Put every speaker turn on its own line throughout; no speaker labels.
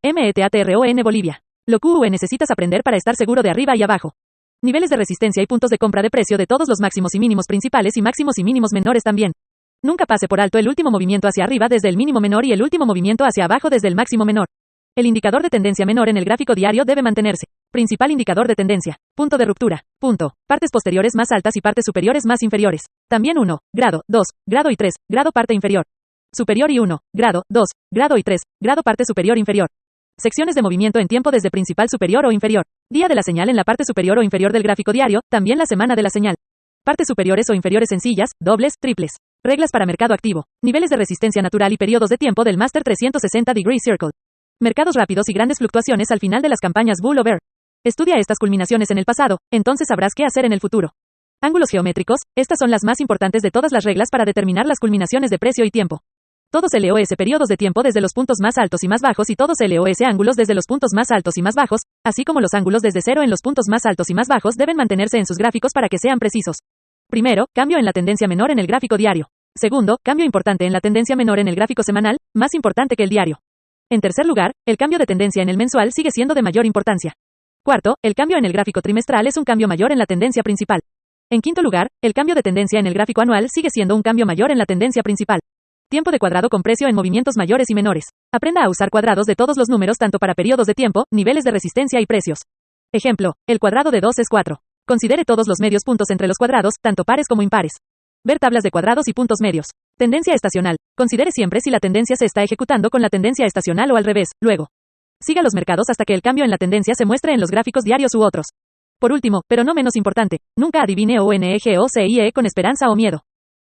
METATRON Bolivia. Lo que necesitas aprender para estar seguro de arriba y abajo. Niveles de resistencia y puntos de compra de precio de todos los máximos y mínimos principales y máximos y mínimos menores también. Nunca pase por alto el último movimiento hacia arriba desde el mínimo menor y el último movimiento hacia abajo desde el máximo menor. El indicador de tendencia menor en el gráfico diario debe mantenerse. Principal indicador de tendencia. Punto de ruptura. Punto. Partes posteriores más altas y partes superiores más inferiores. También 1, grado, 2, grado y 3, grado parte inferior. Superior y 1, grado, 2, grado y 3, grado parte superior inferior. Secciones de movimiento en tiempo desde principal superior o inferior. Día de la señal en la parte superior o inferior del gráfico diario, también la semana de la señal. Partes superiores o inferiores sencillas, dobles, triples. Reglas para mercado activo. Niveles de resistencia natural y periodos de tiempo del Master 360 Degree Circle. Mercados rápidos y grandes fluctuaciones al final de las campañas Bull o Bear. Estudia estas culminaciones en el pasado, entonces sabrás qué hacer en el futuro. Ángulos geométricos, estas son las más importantes de todas las reglas para determinar las culminaciones de precio y tiempo. Todos LOS periodos de tiempo desde los puntos más altos y más bajos y todos LOS ángulos desde los puntos más altos y más bajos, así como los ángulos desde cero en los puntos más altos y más bajos deben mantenerse en sus gráficos para que sean precisos. Primero, cambio en la tendencia menor en el gráfico diario. Segundo, cambio importante en la tendencia menor en el gráfico semanal, más importante que el diario. En tercer lugar, el cambio de tendencia en el mensual sigue siendo de mayor importancia. Cuarto, el cambio en el gráfico trimestral es un cambio mayor en la tendencia principal. En quinto lugar, el cambio de tendencia en el gráfico anual sigue siendo un cambio mayor en la tendencia principal. Tiempo de cuadrado con precio en movimientos mayores y menores. Aprenda a usar cuadrados de todos los números tanto para periodos de tiempo, niveles de resistencia y precios. Ejemplo, el cuadrado de 2 es 4. Considere todos los medios puntos entre los cuadrados, tanto pares como impares. Ver tablas de cuadrados y puntos medios. Tendencia estacional. Considere siempre si la tendencia se está ejecutando con la tendencia estacional o al revés, luego. Siga los mercados hasta que el cambio en la tendencia se muestre en los gráficos diarios u otros. Por último, pero no menos importante, nunca adivine ONGOCIE con esperanza o miedo.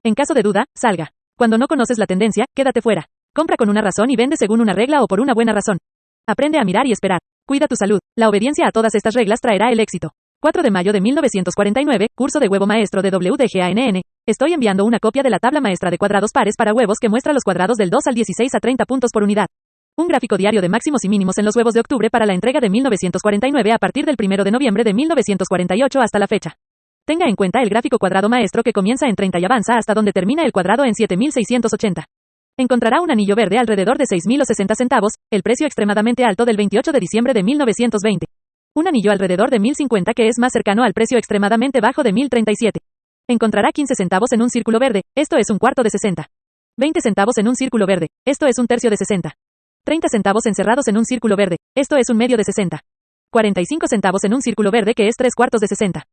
En caso de duda, salga. Cuando no conoces la tendencia, quédate fuera. Compra con una razón y vende según una regla o por una buena razón. Aprende a mirar y esperar. Cuida tu salud. La obediencia a todas estas reglas traerá el éxito. 4 de mayo de 1949, curso de huevo maestro de WDGANN. Estoy enviando una copia de la tabla maestra de cuadrados pares para huevos que muestra los cuadrados del 2 al 16 a 30 puntos por unidad. Un gráfico diario de máximos y mínimos en los huevos de octubre para la entrega de 1949 a partir del 1 de noviembre de 1948 hasta la fecha. Tenga en cuenta el gráfico cuadrado maestro que comienza en 30 y avanza hasta donde termina el cuadrado en 7680. Encontrará un anillo verde alrededor de 6.000 o 60 centavos, el precio extremadamente alto del 28 de diciembre de 1920. Un anillo alrededor de 1050 que es más cercano al precio extremadamente bajo de 1037. Encontrará 15 centavos en un círculo verde, esto es un cuarto de 60. 20 centavos en un círculo verde, esto es un tercio de 60. 30 centavos encerrados en un círculo verde, esto es un medio de 60. 45 centavos en un círculo verde que es 3/4 de 60.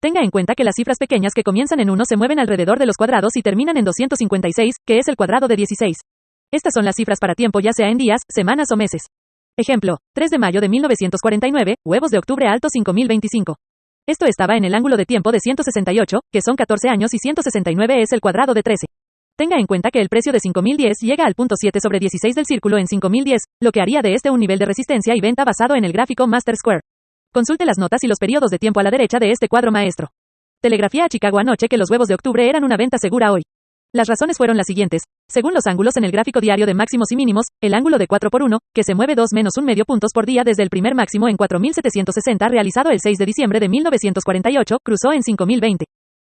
Tenga en cuenta que las cifras pequeñas que comienzan en 1 se mueven alrededor de los cuadrados y terminan en 256, que es el cuadrado de 16. Estas son las cifras para tiempo ya sea en días, semanas o meses. Ejemplo, 3 de mayo de 1949, huevos de octubre alto 5025. Esto estaba en el ángulo de tiempo de 168, que son 14 años y 169 es el cuadrado de 13. Tenga en cuenta que el precio de 5010 llega al punto 7 sobre 16 del círculo en 5010, lo que haría de este un nivel de resistencia y venta basado en el gráfico Master Square. Consulte las notas y los periodos de tiempo a la derecha de este cuadro maestro. Telegrafía a Chicago anoche que los huevos de octubre eran una venta segura hoy. Las razones fueron las siguientes. Según los ángulos en el gráfico diario de máximos y mínimos, el ángulo de 4 por 1, que se mueve 2 menos 1 medio puntos por día desde el primer máximo en 4760 realizado el 6 de diciembre de 1948, cruzó en 5020.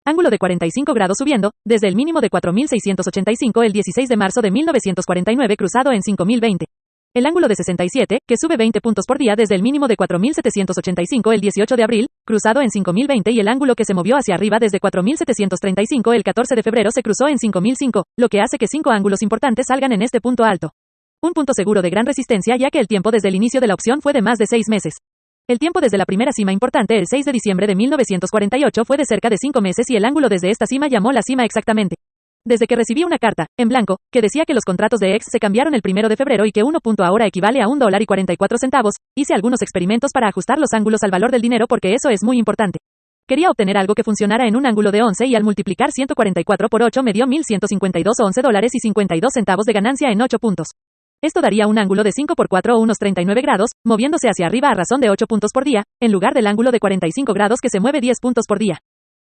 Ángulo de 45 grados subiendo, desde el mínimo de 4685 el 16 de marzo de 1949 cruzado en 5020. El ángulo de 67, que sube 20 puntos por día desde el mínimo de 4785 el 18 de abril, cruzado en 5020 y el ángulo que se movió hacia arriba desde 4735 el 14 de febrero se cruzó en 5005, lo que hace que 5 ángulos importantes salgan en este punto alto. Un punto seguro de gran resistencia ya que el tiempo desde el inicio de la opción fue de más de 6 meses. El tiempo desde la primera cima importante el 6 de diciembre de 1948 fue de cerca de 5 meses y el ángulo desde esta cima llamó la cima exactamente. Desde que recibí una carta, en blanco, que decía que los contratos de ex se cambiaron el 1 de febrero y que 1 punto ahora equivale a $1.44, hice algunos experimentos para ajustar los ángulos al valor del dinero porque eso es muy importante. Quería obtener algo que funcionara en un ángulo de 11 y al multiplicar 144 por 8 me dio 1.152 o $11.52 de ganancia en 8 puntos. Esto daría un ángulo de 5 por 4 o unos 39 grados, moviéndose hacia arriba a razón de 8 puntos por día, en lugar del ángulo de 45 grados que se mueve 10 puntos por día.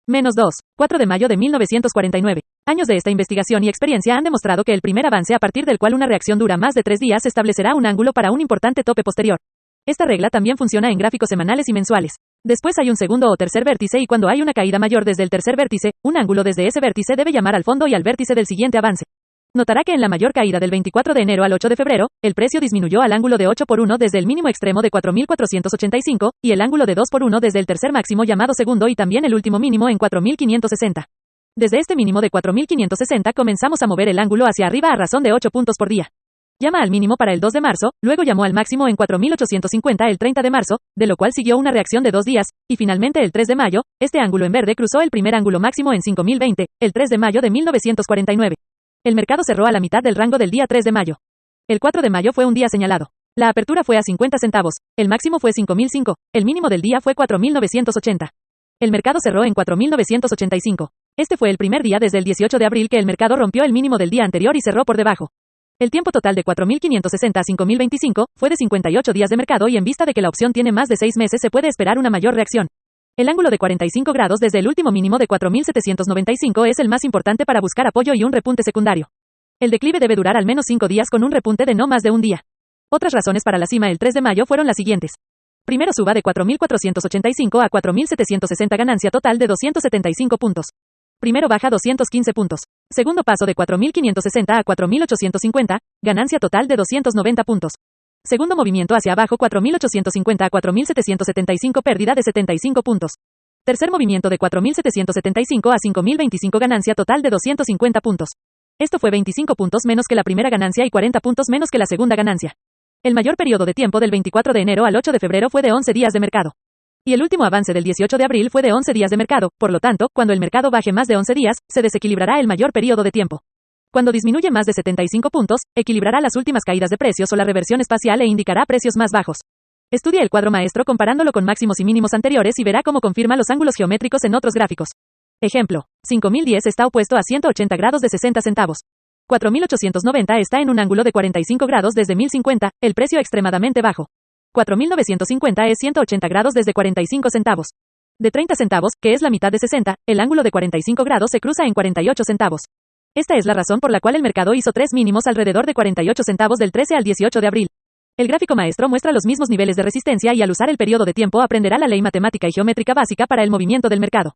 Menos 2. 4 de mayo de 1949. Años de esta investigación y experiencia han demostrado que el primer avance a partir del cual una reacción dura más de 3 días establecerá un ángulo para un importante tope posterior. Esta regla también funciona en gráficos semanales y mensuales. Después hay un segundo o tercer vértice y cuando hay una caída mayor desde el tercer vértice, un ángulo desde ese vértice debe llamar al fondo y al vértice del siguiente avance. Notará que en la mayor caída del 24 de enero al 8 de febrero, el precio disminuyó al ángulo de 8 por 1 desde el mínimo extremo de 4.485, y el ángulo de 2 por 1 desde el tercer máximo llamado segundo y también el último mínimo en 4.560. Desde este mínimo de 4.560 comenzamos a mover el ángulo hacia arriba a razón de 8 puntos por día. Llama al mínimo para el 2 de marzo, luego llamó al máximo en 4.850 el 30 de marzo, de lo cual siguió una reacción de 2 días, y finalmente el 3 de mayo, este ángulo en verde cruzó el primer ángulo máximo en 5.020, el 3 de mayo de 1949. El mercado cerró a la mitad del rango del día 3 de mayo. El 4 de mayo fue un día señalado. La apertura fue a 50 centavos, el máximo fue 5.005, el mínimo del día fue 4.980. El mercado cerró en 4.985. Este fue el primer día desde el 18 de abril que el mercado rompió el mínimo del día anterior y cerró por debajo. El tiempo total de 4.560 a 5.025 fue de 58 días de mercado y en vista de que la opción tiene más de 6 meses se puede esperar una mayor reacción. El ángulo de 45 grados desde el último mínimo de 4.795 es el más importante para buscar apoyo y un repunte secundario. El declive debe durar al menos 5 días con un repunte de no más de un día. Otras razones para la cima el 3 de mayo fueron las siguientes. Primero suba de 4.485 a 4.760 ganancia total de 275 puntos. Primero baja 215 puntos. Segundo paso de 4.560 a 4.850, ganancia total de 290 puntos. Segundo movimiento hacia abajo 4.850 a 4.775 pérdida de 75 puntos. Tercer movimiento de 4.775 a 5.025 ganancia total de 250 puntos. Esto fue 25 puntos menos que la primera ganancia y 40 puntos menos que la segunda ganancia. El mayor periodo de tiempo del 24 de enero al 8 de febrero fue de 11 días de mercado. Y el último avance del 18 de abril fue de 11 días de mercado, por lo tanto, cuando el mercado baje más de 11 días, se desequilibrará el mayor periodo de tiempo. Cuando disminuye más de 75 puntos, equilibrará las últimas caídas de precios o la reversión espacial e indicará precios más bajos. Estudia el cuadro maestro comparándolo con máximos y mínimos anteriores y verá cómo confirma los ángulos geométricos en otros gráficos. Ejemplo, 5010 está opuesto a 180 grados de 60 centavos. 4890 está en un ángulo de 45 grados desde 1050, el precio extremadamente bajo. 4950 es 180 grados desde 45 centavos. De 30 centavos, que es la mitad de 60, el ángulo de 45 grados se cruza en 48 centavos. Esta es la razón por la cual el mercado hizo 3 mínimos alrededor de 48 centavos del 13 al 18 de abril. El gráfico maestro muestra los mismos niveles de resistencia y al usar el periodo de tiempo aprenderá la ley matemática y geométrica básica para el movimiento del mercado.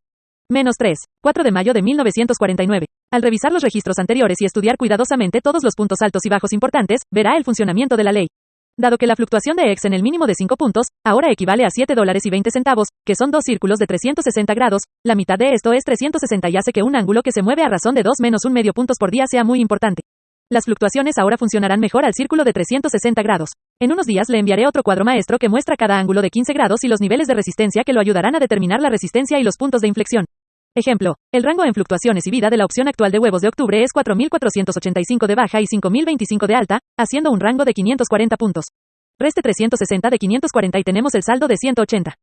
-3, 4 de mayo de 1949. Al revisar los registros anteriores y estudiar cuidadosamente todos los puntos altos y bajos importantes, verá el funcionamiento de la ley. Dado que la fluctuación de X en el mínimo de 5 puntos, ahora equivale a $7.20, que son dos círculos de 360 grados, la mitad de esto es 360 y hace que un ángulo que se mueve a razón de 2 menos un medio puntos por día sea muy importante. Las fluctuaciones ahora funcionarán mejor al círculo de 360 grados. En unos días le enviaré otro cuadro maestro que muestra cada ángulo de 15 grados y los niveles de resistencia que lo ayudarán a determinar la resistencia y los puntos de inflexión. Ejemplo, el rango en fluctuaciones y vida de la opción actual de huevos de octubre es 4.485 de baja y 5.025 de alta, haciendo un rango de 540 puntos. Reste 360 de 540 y tenemos el saldo de 180.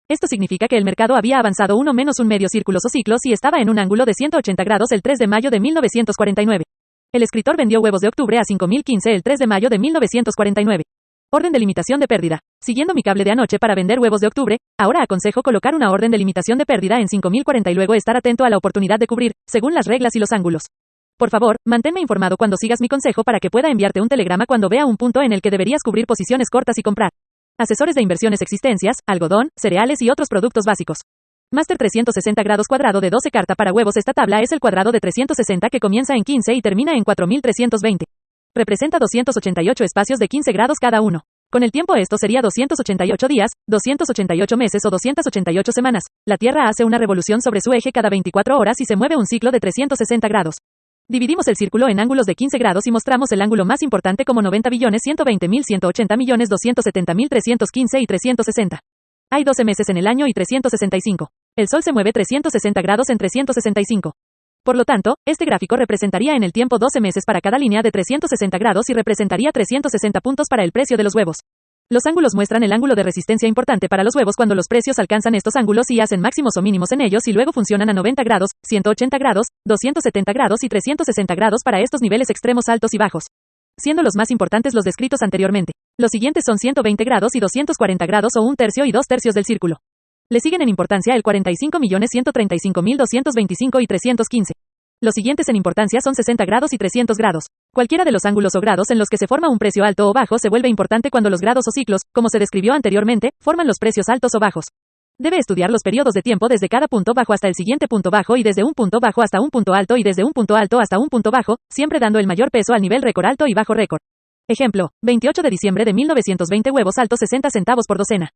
Esto significa que el mercado había avanzado uno menos un medio círculos o ciclos y estaba en un ángulo de 180 grados el 3 de mayo de 1949. El escritor vendió huevos de octubre a 5.015 el 3 de mayo de 1949. Orden de limitación de pérdida. Siguiendo mi cable de anoche para vender huevos de octubre, ahora aconsejo colocar una orden de limitación de pérdida en 5.040 y luego estar atento a la oportunidad de cubrir, según las reglas y los ángulos. Por favor, manténme informado cuando sigas mi consejo para que pueda enviarte un telegrama cuando vea un punto en el que deberías cubrir posiciones cortas y comprar. Asesores de inversiones existencias, algodón, cereales y otros productos básicos. Máster 360 grados cuadrado de 12 carta para huevos. Esta tabla es el cuadrado de 360 que comienza en 15 y termina en 4.320. Representa 288 espacios de 15 grados cada uno. Con el tiempo esto sería 288 días, 288 meses o 288 semanas. La Tierra hace una revolución sobre su eje cada 24 horas y se mueve un ciclo de 360 grados. Dividimos el círculo en ángulos de 15 grados y mostramos el ángulo más importante como 90.120.180.270.315 y 360. Hay 12 meses en el año y 365. El Sol se mueve 360 grados en 365. Por lo tanto, este gráfico representaría en el tiempo 12 meses para cada línea de 360 grados y representaría 360 puntos para el precio de los huevos. Los ángulos muestran el ángulo de resistencia importante para los huevos cuando los precios alcanzan estos ángulos y hacen máximos o mínimos en ellos y luego funcionan a 90 grados, 180 grados, 270 grados y 360 grados para estos niveles extremos altos y bajos. Siendo los más importantes los descritos anteriormente. Los siguientes son 120 grados y 240 grados o un tercio y dos tercios del círculo. Le siguen en importancia el 45.135.225 y 315. Los siguientes en importancia son 60 grados y 300 grados. Cualquiera de los ángulos o grados en los que se forma un precio alto o bajo se vuelve importante cuando los grados o ciclos, como se describió anteriormente, forman los precios altos o bajos. Debe estudiar los periodos de tiempo desde cada punto bajo hasta el siguiente punto bajo y desde un punto bajo hasta un punto alto y desde un punto alto hasta un punto bajo, siempre dando el mayor peso al nivel récord alto y bajo récord. Ejemplo, 28 de diciembre de 1920 huevos altos 60 centavos por docena.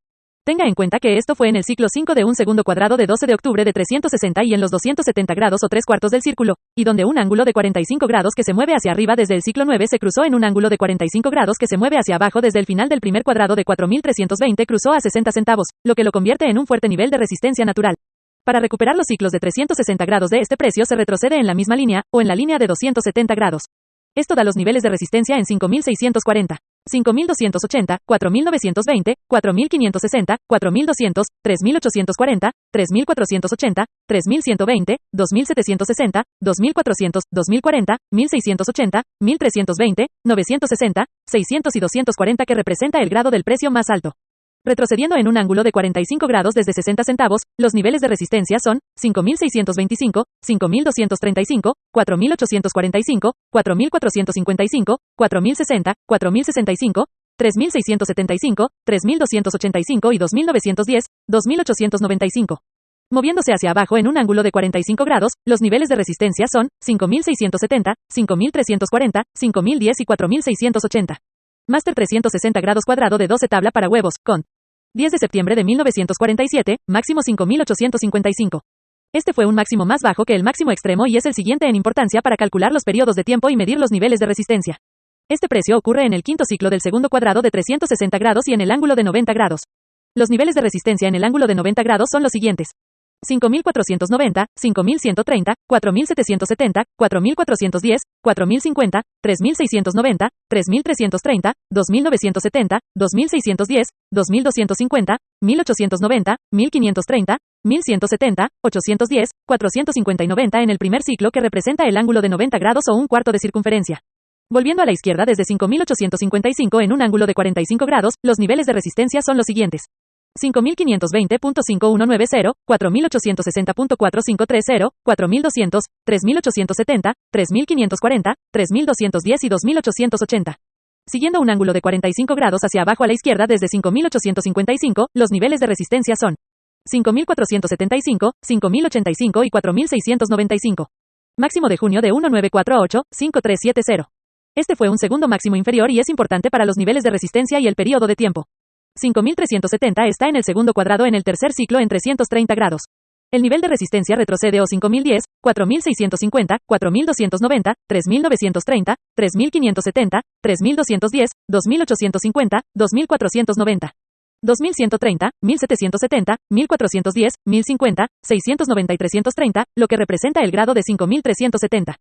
Tenga en cuenta que esto fue en el ciclo 5 de un segundo cuadrado de 12 de octubre de 360 y en los 270 grados o 3/4 del círculo, y donde un ángulo de 45 grados que se mueve hacia arriba desde el ciclo 9 se cruzó en un ángulo de 45 grados que se mueve hacia abajo desde el final del primer cuadrado de 4320 cruzó a 60 centavos, lo que lo convierte en un fuerte nivel de resistencia natural. Para recuperar los ciclos de 360 grados de este precio se retrocede en la misma línea, o en la línea de 270 grados. Esto da los niveles de resistencia en 5640. 5280, 4920, 4560, 4200, 3840, 3480, 3120, 2760, 2400, 2040, 1680, 1320, 960, 600 y 240 que representa el grado del precio más alto. Retrocediendo en un ángulo de 45 grados desde 60 centavos, los niveles de resistencia son 5625, 5235, 4845, 4455, 4060, 4065, 3675, 3285 y 2910, 2895. Moviéndose hacia abajo en un ángulo de 45 grados, los niveles de resistencia son 5670, 5340, 5010 y 4680. Máster 360 grados cuadrado de 12 tabla para huevos, con 10 de septiembre de 1947, máximo 5855. Este fue un máximo más bajo que el máximo extremo y es el siguiente en importancia para calcular los periodos de tiempo y medir los niveles de resistencia. Este precio ocurre en el quinto ciclo del segundo cuadrado de 360 grados y en el ángulo de 90 grados. Los niveles de resistencia en el ángulo de 90 grados son los siguientes: 5490, 5130, 4770, 4410, 4050, 3690, 3330, 2970, 2610, 2250, 1890, 1530, 1170, 810, 450 y 90 en el primer ciclo que representa el ángulo de 90 grados o un cuarto de circunferencia. Volviendo a la izquierda desde 5855 en un ángulo de 45 grados, los niveles de resistencia son los siguientes: 5520.5190, 4860.4530, 4200, 3870, 3540, 3210 y 2880. Siguiendo un ángulo de 45 grados hacia abajo a la izquierda desde 5855, los niveles de resistencia son 5475, 5085 y 4695. Máximo de junio de 1948, 5370. Este fue un segundo máximo inferior y es importante para los niveles de resistencia y el periodo de tiempo. 5370 está en el segundo cuadrado en el tercer ciclo en 330 grados. El nivel de resistencia retrocede o 5010, 4650, 4290, 3930, 3570, 3210, 2850, 2490. 2130, 1770, 1410, 1050, 690 y 330, lo que representa el grado de 5370.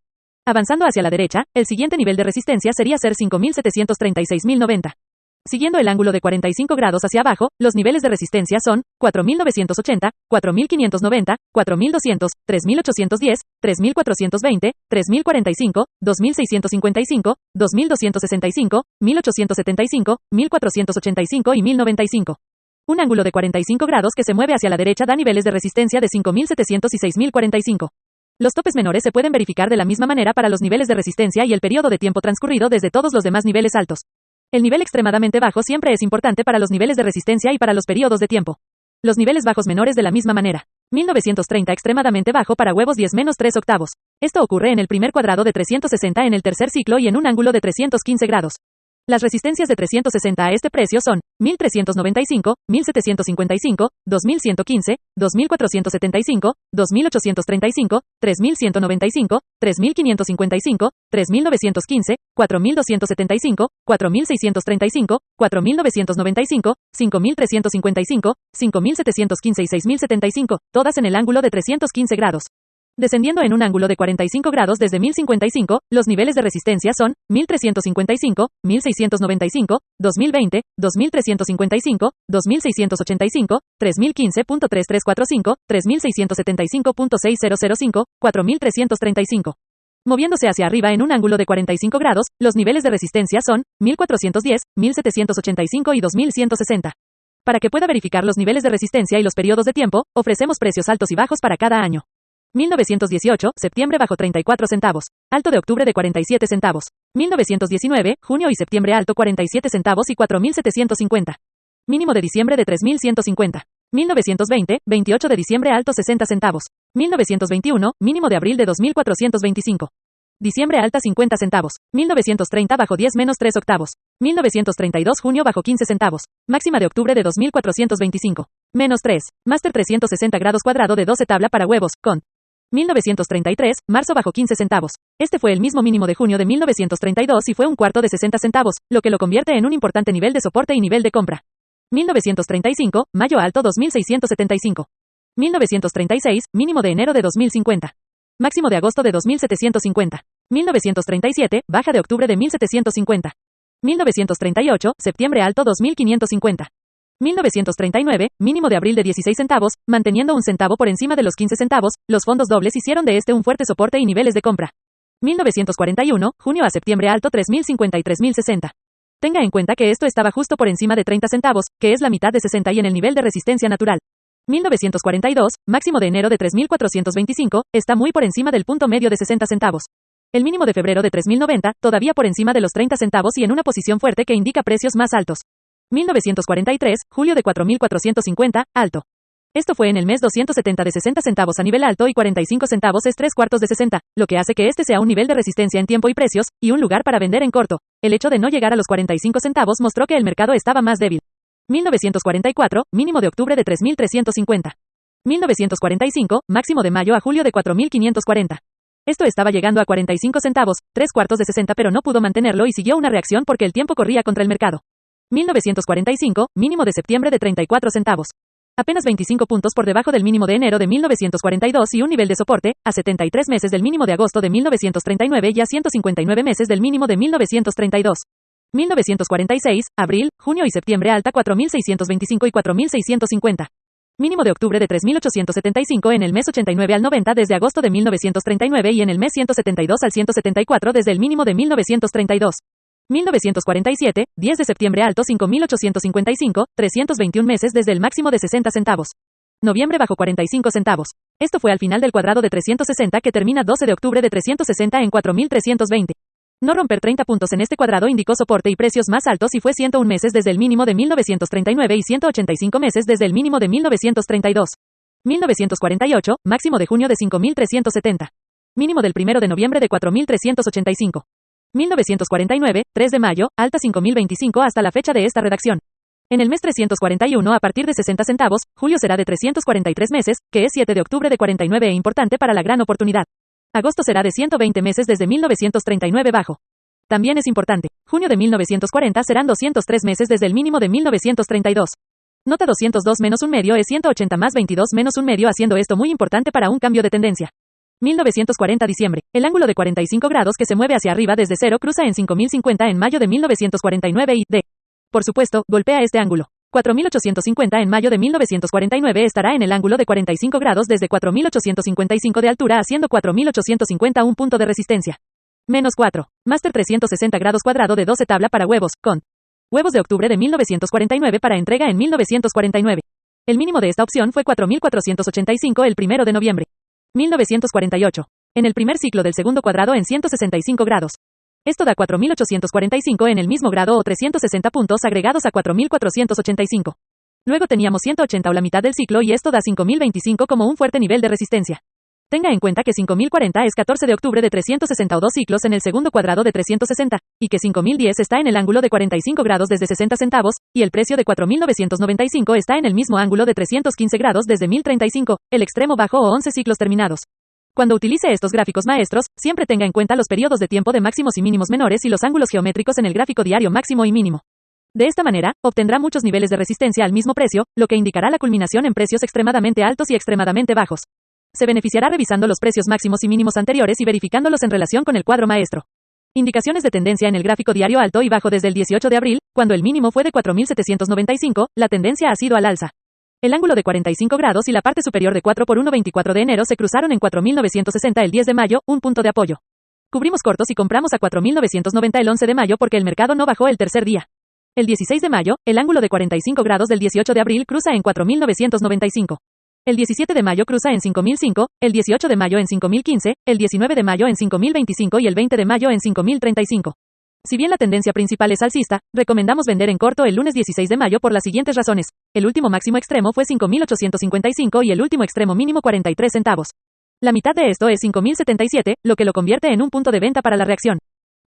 Avanzando hacia la derecha, el siguiente nivel de resistencia sería ser 5736.090. Siguiendo el ángulo de 45 grados hacia abajo, los niveles de resistencia son 4980, 4590, 4200, 3810, 3420, 3045, 2655, 2265, 1875, 1485 y 1095. Un ángulo de 45 grados que se mueve hacia la derecha da niveles de resistencia de 5700 y 6045. Los topes menores se pueden verificar de la misma manera para los niveles de resistencia y el periodo de tiempo transcurrido desde todos los demás niveles altos. El nivel extremadamente bajo siempre es importante para los niveles de resistencia y para los periodos de tiempo. Los niveles bajos menores de la misma manera. 1930 extremadamente bajo para huevos 10-3 octavos. Esto ocurre en el primer cuadrado de 360 en el tercer ciclo y en un ángulo de 315 grados. Las resistencias de 360 a este precio son 1395, 1755, 2115, 2475, 2835, 3195, 3555, 3915, 4275, 4635, 4995, 5355, 5715 y 6075, todas en el ángulo de 315 grados. Descendiendo en un ángulo de 45 grados desde 1055, los niveles de resistencia son 1355, 1695, 2020, 2355, 2685, 3015.3345, 3675.6005, 4335. Moviéndose hacia arriba en un ángulo de 45 grados, los niveles de resistencia son 1410, 1785 y 2160. Para que pueda verificar los niveles de resistencia y los periodos de tiempo, ofrecemos precios altos y bajos para cada año. 1918, septiembre bajo 34 centavos. Alto de octubre de 47 centavos. 1919, junio y septiembre alto 47 centavos y 4.750. Mínimo de diciembre de 3.150. 1920, 28 de diciembre alto 60 centavos. 1921, mínimo de abril de 2425. Diciembre alta 50 centavos. 1930 bajo 10 menos 3 octavos. 1932 junio bajo 15 centavos. Máxima de octubre de 2425. Menos 3. Máster 360 grados cuadrado de 12 tabla para huevos, con. 1933, marzo bajo 15 centavos. Este fue el mismo mínimo de junio de 1932 y fue un cuarto de 60 centavos, lo que lo convierte en un importante nivel de soporte y nivel de compra. 1935, mayo alto 2675. 1936, mínimo de enero de 2050. Máximo de agosto de 2750. 1937, baja de octubre de 1750. 1938, septiembre alto 2550. 1939, mínimo de abril de 16 centavos, manteniendo un centavo por encima de los 15 centavos, los fondos dobles hicieron de este un fuerte soporte y niveles de compra. 1941, junio a septiembre alto 3050 y 3060. Tenga en cuenta que esto estaba justo por encima de 30 centavos, que es la mitad de 60 y en el nivel de resistencia natural. 1942, máximo de enero de 3425, está muy por encima del punto medio de 60 centavos. El mínimo de febrero de 3090, todavía por encima de los 30 centavos y en una posición fuerte que indica precios más altos. 1943, julio de 4450, alto. Esto fue en el mes 270 de 60 centavos a nivel alto y 45 centavos es 3/4 de 60, lo que hace que este sea un nivel de resistencia en tiempo y precios, y un lugar para vender en corto. El hecho de no llegar a los 45 centavos mostró que el mercado estaba más débil. 1944, mínimo de octubre de 3350. 1945, máximo de mayo a julio de 4540. Esto estaba llegando a 45 centavos, 3/4 de 60 pero no pudo mantenerlo y siguió una reacción porque el tiempo corría contra el mercado. 1945, mínimo de septiembre de 34 centavos. Apenas 25 puntos por debajo del mínimo de enero de 1942 y un nivel de soporte, a 73 meses del mínimo de agosto de 1939 y a 159 meses del mínimo de 1932. 1946, abril, junio y septiembre alta 4625 y 4650. Mínimo de octubre de 3875 en el mes 89 al 90 desde agosto de 1939 y en el mes 172 al 174 desde el mínimo de 1932. 1947, 10 de septiembre alto 5855, 321 meses desde el máximo de 60 centavos. Noviembre bajo 45 centavos. Esto fue al final del cuadrado de 360 que termina 12 de octubre de 360 en 4320. No romper 30 puntos en este cuadrado indicó soporte y precios más altos y fue 101 meses desde el mínimo de 1939 y 185 meses desde el mínimo de 1932. 1948, máximo de junio de 5370. Mínimo del 1 de noviembre de 4385. 1949, 3 de mayo, alta 5025 hasta la fecha de esta redacción. En el mes 341 a partir de 60 centavos, julio será de 343 meses, que es 7 de octubre de 49 e importante para la gran oportunidad. Agosto será de 120 meses desde 1939 bajo. También es importante, junio de 1940 serán 203 meses desde el mínimo de 1932. Nota 202 menos un medio es 180 más 22 menos un medio haciendo esto muy importante para un cambio de tendencia. 1940 diciembre. El ángulo de 45 grados que se mueve hacia arriba desde cero cruza en 5050 en mayo de 1949 y, por supuesto, golpea este ángulo. 4850 en mayo de 1949 estará en el ángulo de 45 grados desde 4855 de altura haciendo 4850 un punto de resistencia. Menos 4. Máster 360 grados cuadrado de 12 tabla para huevos, con. Huevos de octubre de 1949 para entrega en 1949. El mínimo de esta opción fue 4485 el 1 de noviembre. 1948. En el primer ciclo del segundo cuadrado en 165 grados. Esto da 4845 en el mismo grado o 360 puntos agregados a 4485. Luego teníamos 180 o la mitad del ciclo y esto da 5025 como un fuerte nivel de resistencia. Tenga en cuenta que 5040 es 14 de octubre de 362 ciclos en el segundo cuadrado de 360, y que 5010 está en el ángulo de 45 grados desde 60 centavos, y el precio de 4995 está en el mismo ángulo de 315 grados desde 1035, el extremo bajo o 11 ciclos terminados. Cuando utilice estos gráficos maestros, siempre tenga en cuenta los periodos de tiempo de máximos y mínimos menores y los ángulos geométricos en el gráfico diario máximo y mínimo. De esta manera, obtendrá muchos niveles de resistencia al mismo precio, lo que indicará la culminación en precios extremadamente altos y extremadamente bajos. Se beneficiará revisando los precios máximos y mínimos anteriores y verificándolos en relación con el cuadro maestro. Indicaciones de tendencia en el gráfico diario alto y bajo desde el 18 de abril, cuando el mínimo fue de 4795, la tendencia ha sido al alza. El ángulo de 45 grados y la parte superior de 4 por 1 24 de enero se cruzaron en 4960 el 10 de mayo, un punto de apoyo. Cubrimos cortos y compramos a 4990 el 11 de mayo porque el mercado no bajó el tercer día. El 16 de mayo, el ángulo de 45 grados del 18 de abril cruza en 4995. El 17 de mayo cruza en 5005, el 18 de mayo en 5015, el 19 de mayo en 5025 y el 20 de mayo en 5035. Si bien la tendencia principal es alcista, recomendamos vender en corto el lunes 16 de mayo por las siguientes razones. El último máximo extremo fue 5.855 y el último extremo mínimo 43 centavos. La mitad de esto es 5.077, lo que lo convierte en un punto de venta para la reacción.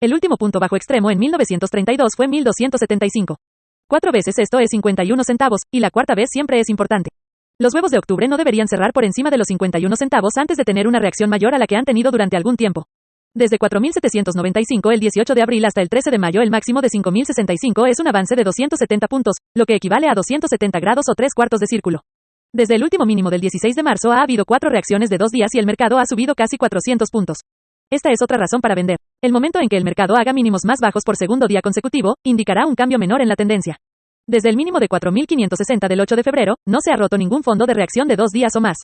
El último punto bajo extremo en 1932 fue 1.275. 4 veces esto es 51 centavos, y la cuarta vez siempre es importante. Los huevos de octubre no deberían cerrar por encima de los 51 centavos antes de tener una reacción mayor a la que han tenido durante algún tiempo. Desde 4.795 el 18 de abril hasta el 13 de mayo el máximo de 5.065 es un avance de 270 puntos, lo que equivale a 270 grados o 3/4 de círculo. Desde el último mínimo del 16 de marzo ha habido 4 reacciones de 2 días y el mercado ha subido casi 400 puntos. Esta es otra razón para vender. El momento en que el mercado haga mínimos más bajos por segundo día consecutivo, indicará un cambio menor en la tendencia. Desde el mínimo de 4.560 del 8 de febrero, no se ha roto ningún fondo de reacción de 2 días o más.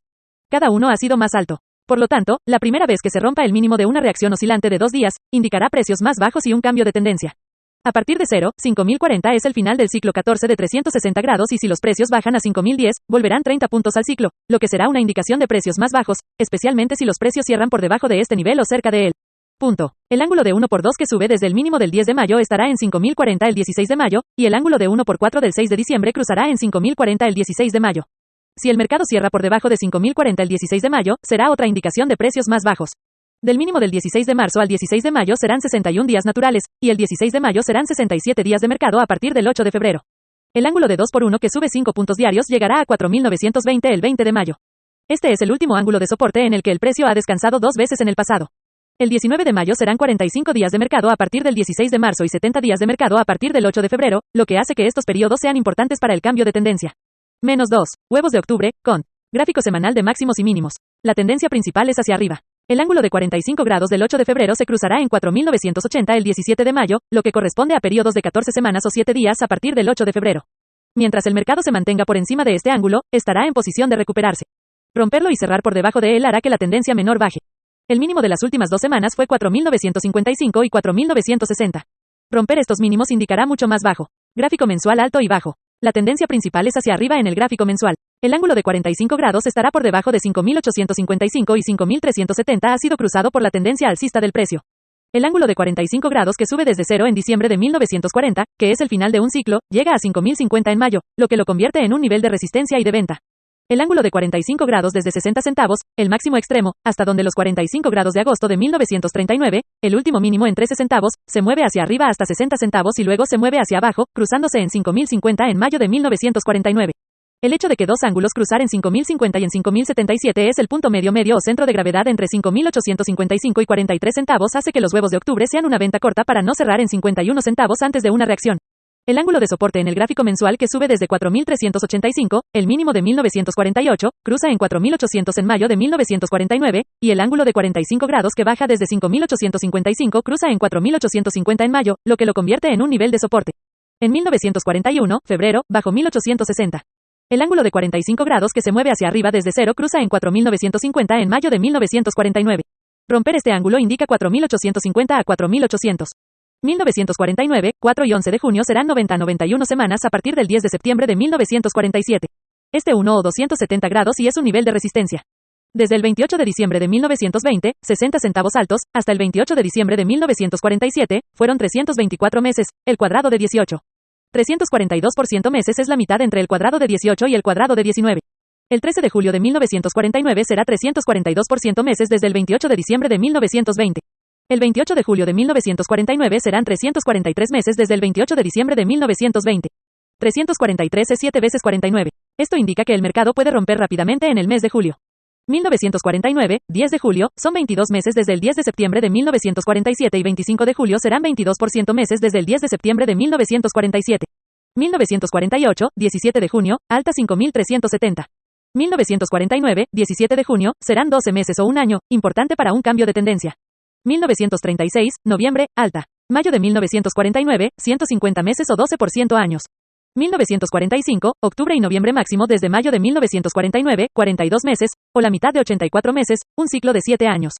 Cada uno ha sido más alto. Por lo tanto, la primera vez que se rompa el mínimo de una reacción oscilante de 2 días, indicará precios más bajos y un cambio de tendencia. A partir de 5.040 es el final del ciclo 14 de 360 grados y si los precios bajan a 5.010, volverán 30 puntos al ciclo, lo que será una indicación de precios más bajos, especialmente si los precios cierran por debajo de este nivel o cerca de él. Punto. El ángulo de 1x2 que sube desde el mínimo del 10 de mayo estará en 5.040 el 16 de mayo, y el ángulo de 1x4 del 6 de diciembre cruzará en 5.040 el 16 de mayo. Si el mercado cierra por debajo de 5.040 el 16 de mayo, será otra indicación de precios más bajos. Del mínimo del 16 de marzo al 16 de mayo serán 61 días naturales, y el 16 de mayo serán 67 días de mercado a partir del 8 de febrero. El ángulo de 2x1 que sube 5 puntos diarios llegará a 4.920 el 20 de mayo. Este es el último ángulo de soporte en el que el precio ha descansado 2 veces en el pasado. El 19 de mayo serán 45 días de mercado a partir del 16 de marzo y 70 días de mercado a partir del 8 de febrero, lo que hace que estos periodos sean importantes para el cambio de tendencia. -2. Huevos de octubre, con gráfico semanal de máximos y mínimos. La tendencia principal es hacia arriba. El ángulo de 45 grados del 8 de febrero se cruzará en 4.980 el 17 de mayo, lo que corresponde a periodos de 14 semanas o 7 días a partir del 8 de febrero. Mientras el mercado se mantenga por encima de este ángulo, estará en posición de recuperarse. Romperlo y cerrar por debajo de él hará que la tendencia menor baje. El mínimo de las últimas 2 semanas fue 4.955 y 4.960. Romper estos mínimos indicará mucho más bajo. Gráfico mensual alto y bajo. La tendencia principal es hacia arriba en el gráfico mensual. El ángulo de 45 grados estará por debajo de 5.855 y 5.370 ha sido cruzado por la tendencia alcista del precio. El ángulo de 45 grados que sube desde 0 en diciembre de 1940, que es el final de un ciclo, llega a 5.050 en mayo, lo que lo convierte en un nivel de resistencia y de venta. El ángulo de 45 grados desde 60 centavos, el máximo extremo, hasta donde los 45 grados de agosto de 1939, el último mínimo en 13 centavos, se mueve hacia arriba hasta 60 centavos y luego se mueve hacia abajo, cruzándose en 5.050 en mayo de 1949. El hecho de que dos ángulos cruzar en 5.050 y en 5.077 es el punto medio o centro de gravedad entre 5.855 y 43 centavos hace que los huevos de octubre sean una venta corta para no cerrar en 51 centavos antes de una reacción. El ángulo de soporte en el gráfico mensual que sube desde 4.385, el mínimo de 1948, cruza en 4.800 en mayo de 1949, y el ángulo de 45 grados que baja desde 5.855 cruza en 4.850 en mayo, lo que lo convierte en un nivel de soporte. En 1941, febrero, bajo 1.860. El ángulo de 45 grados que se mueve hacia arriba desde 0 cruza en 4.950 en mayo de 1949. Romper este ángulo indica 4.850 a 4.800. 1949, 4 y 11 de junio serán 90 a 91 semanas a partir del 10 de septiembre de 1947. Este 1 o 270 grados y es un nivel de resistencia. Desde el 28 de diciembre de 1920, 60 centavos altos, hasta el 28 de diciembre de 1947, fueron 324 meses, el cuadrado de 18. 342% meses es la mitad entre el cuadrado de 18 y el cuadrado de 19. El 13 de julio de 1949 será 342% meses desde el 28 de diciembre de 1920. El 28 de julio de 1949 serán 343 meses desde el 28 de diciembre de 1920. 343 es 7 veces 49. Esto indica que el mercado puede romper rápidamente en el mes de julio. 1949, 10 de julio, son 22 meses desde el 10 de septiembre de 1947 y 25 de julio serán 22% meses desde el 10 de septiembre de 1947. 1948, 17 de junio, alta 5.370. 1949, 17 de junio, serán 12 meses o un año, importante para un cambio de tendencia. 1936, noviembre, alta. Mayo de 1949, 150 meses o 12% años. 1945, octubre y noviembre máximo desde mayo de 1949, 42 meses, o la mitad de 84 meses, un ciclo de 7 años.